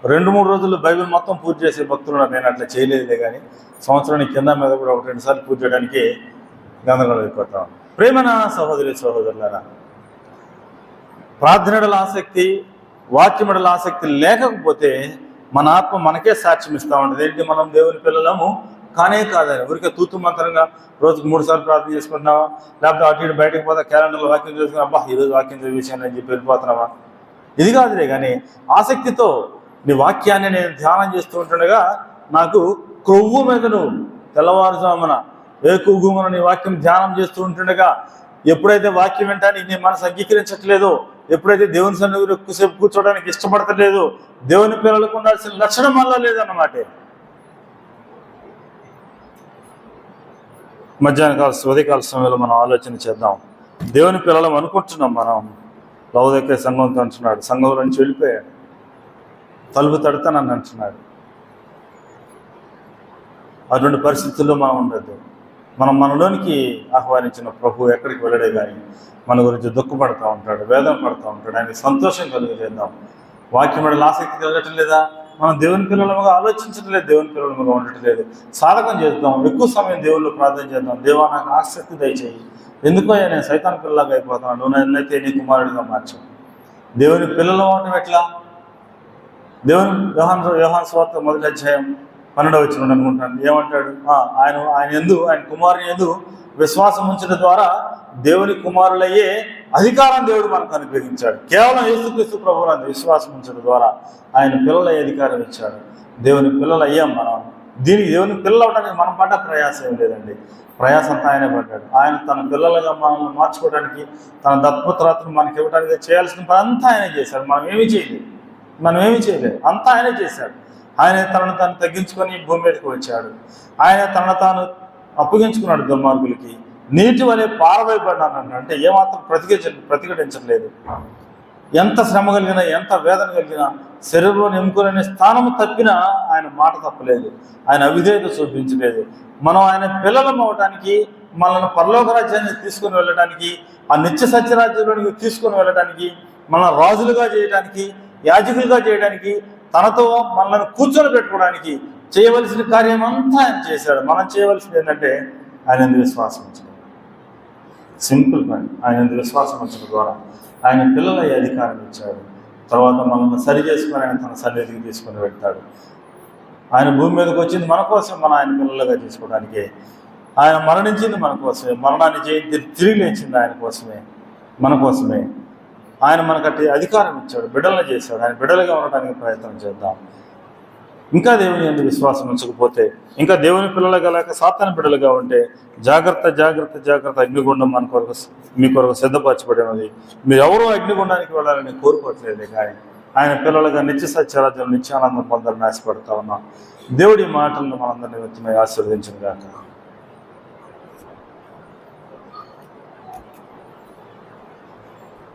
2-3 రోజుల్లో బైబిల్ మొత్తం పూర్తి చేసే భక్తులు నేను అట్లా చేయలేదులే, కానీ సంవత్సరానికి కింద మీద కూడా 1-2 సార్లు పూర్తి చేయడానికి గందరగోళం అయిపోతాం. ప్రేమన సహోదరి సహోదరులారా, ప్రార్థనల ఆసక్తి, వాక్యముడల ఆసక్తి లేకపోతే మన ఆత్మ మనకే సాక్ష్యం ఇస్తూ ఉంటుంది. ఏంటి, మనం దేవుని పిల్లలము కానే కాదని. ఊరికే తూతు మంత్రంగా రోజుకు 3 సార్లు ప్రార్థన చేసుకుంటున్నావా, లేకపోతే అటు ఇటు బయటకు పోతా క్యాలెండర్లో వాక్యం చేసుకుని అబ్బా ఈరోజు వాక్యం చదివేశాను అని చెప్పి వెళ్ళిపోతున్నావా, ఇది కాదులే. కానీ ఆసక్తితో నీ వాక్యాన్ని నేను ధ్యానం చేస్తూ ఉంటుండగా నాకు కొవ్వు మీద నువ్వు తెల్లవారుజామున కుగుమన నీ వాక్యం ధ్యానం చేస్తూ ఉంటుండగా, ఎప్పుడైతే వాక్యం వింటానికి నీ మనసు అంగీకరించట్లేదో, ఎప్పుడైతే దేవుని సన్నిధిలో ఎక్కువసేపు కూర్చోవడానికి ఇష్టపడతలేదో, దేవుని పిల్లలకు ఉండాల్సిన లక్షణం వల్ల లేదన్నమాట. మధ్యాహ్నకాల ఉదయకాల సమయంలో మనం ఆలోచన చేద్దాం. దేవుని పిల్లలం అనుకుంటున్నాం మనం. లౌదీకయ సంఘంతో అంటున్నాడు, సంఘంలో నుంచి వెళ్ళిపోయాడు, తలుపు తడతానని అంటున్నాడు. అటువంటి పరిస్థితుల్లో మనం ఉండద్దు. మనం మనలోనికి ఆహ్వానించిన ప్రభు ఎక్కడికి వెళ్ళడే కానీ మన గురించి దుఃఖపడుతూ ఉంటాడు, వేదన పడుతూ ఉంటాడు. ఆయనకి సంతోషం కలుగజేద్దాం. వాక్యం మీద ఆసక్తి కలగటం లేదా, మనం దేవుని పిల్లలుగా ఆలోచించడం లేదు, దేవుని పిల్లలుగా ఉండటం లేదు. సాధకం చేద్దాం, ఎక్కువ సమయం దేవుళ్ళు ప్రార్థన చేద్దాం. దేవా నాకు ఆసక్తి దయచేయి, ఎందుకో నేను సైతాన్ పిల్లలాగా అయిపోతున్నాను, నువ్వు నన్నైతే నీ కుమారుడిగా మార్చు. దేవుని పిల్లలు అవటం ఎట్లా? దేవుని యోహాను సువార్త 1వ అధ్యాయం 12వ వచనం అనుకుంటాను, ఏమంటాడు? ఆయన కుమారుని యందు విశ్వాసం ఉంచడం ద్వారా దేవుని కుమారులయ్యే అధికారం దేవుడు మనకు అనుగ్రహించాడు. కేవలం యేసుక్రీస్తు ప్రభువునందు విశ్వాసం ఉంచడం ద్వారా ఆయన పిల్లలయ్యే అధికారం ఇచ్చాడు. దేవుని పిల్లలు అయ్యాం మనం. దీనికి దేవుని పిల్లలు అవడానికి మనం పడ్డ ప్రయాసం ఏం లేదండి, ప్రయాసం అంతా ఆయనే పడ్డాడు. ఆయన తన పిల్లలుగా మనల్ని మార్చుకోవడానికి, తన దత్పుత్రాత్మను మనకి ఇవ్వడానికి చేయాల్సిన పని అంతా ఆయనే చేశాడు. మనం ఏమీ చేయలేదు, అంతా ఆయనే చేశాడు. ఆయన తనను తాను తగ్గించుకొని భూమి మీదకి వచ్చాడు. ఆయన తనను తాను అప్పగించుకున్నాడు దుర్మార్గులకి. నీటి వలె పారవేయబడ్డాను అంటే ఏమాత్రం ప్రతిఘటించట్లేదు. ఎంత శ్రమ కలిగినా, ఎంత వేదన కలిగినా, శరీరంలో ఎముకలనే స్థానము తప్పినా ఆయన మాట తప్పలేదు, ఆయన అవిధేయత చూపించలేదు. మనం ఆయన పిల్లలం అవటానికి, మనల్ని పరలోక రాజ్యాన్ని తీసుకుని వెళ్ళడానికి, ఆ నిత్య సత్యరాజ్యంలోనికి తీసుకుని వెళ్ళడానికి, మన రాజులుగా చేయడానికి, యాజకులుగా చేయడానికి, తనతో మనల్ని కూర్చొని పెట్టుకోవడానికి చేయవలసిన కార్యం అంతా ఆయన చేశాడు. మనం చేయవలసింది ఏంటంటే ఆయన విశ్వాసం ఉంచడం. సింపుల్ పని. ఆయన విశ్వాసం ఉంచడం ద్వారా ఆయన పిల్లలయ్యే అధికారం ఇచ్చాడు. తర్వాత మనల్ని సరి చేసుకొని ఆయన తన సన్నిధికి తీసుకొని వెళ్తాడు. ఆయన భూమి మీదకి వచ్చింది మన కోసం, ఆయన పిల్లలుగా చేసుకోవడానికే. ఆయన మరణించింది మన కోసమే, మరణాన్ని జయించి తిరిగి లేచింది ఆయన కోసమే, మన కోసమే. ఆయన మనకట్టి అధికారం ఇచ్చాడు, బిడ్డలను చేశాడు. ఆయన బిడ్డలుగా ఉండటానికి ప్రయత్నం చేద్దాం. ఇంకా దేవుని యందు విశ్వాసం ఉంచకపోతే, ఇంకా దేవుని పిల్లలుగా లేక సాతాను బిడ్డలుగా ఉంటే జాగ్రత్త, అగ్నిగుండం మీ కొరకు సిద్ధపరచబడినది. మీరు ఎవరో అగ్నిగుండానికి వెళ్ళాలని కోరుకోవట్లేదు, కానీ ఆయన పిల్లలుగా నిత్య సత్యరాజ్యం, నిత్యానందం పొందాలని ఆశపడతా ఉన్నాం. దేవుడి మాటలను మనందరి నిమిత్తమై ఆశీర్వదించును గాక.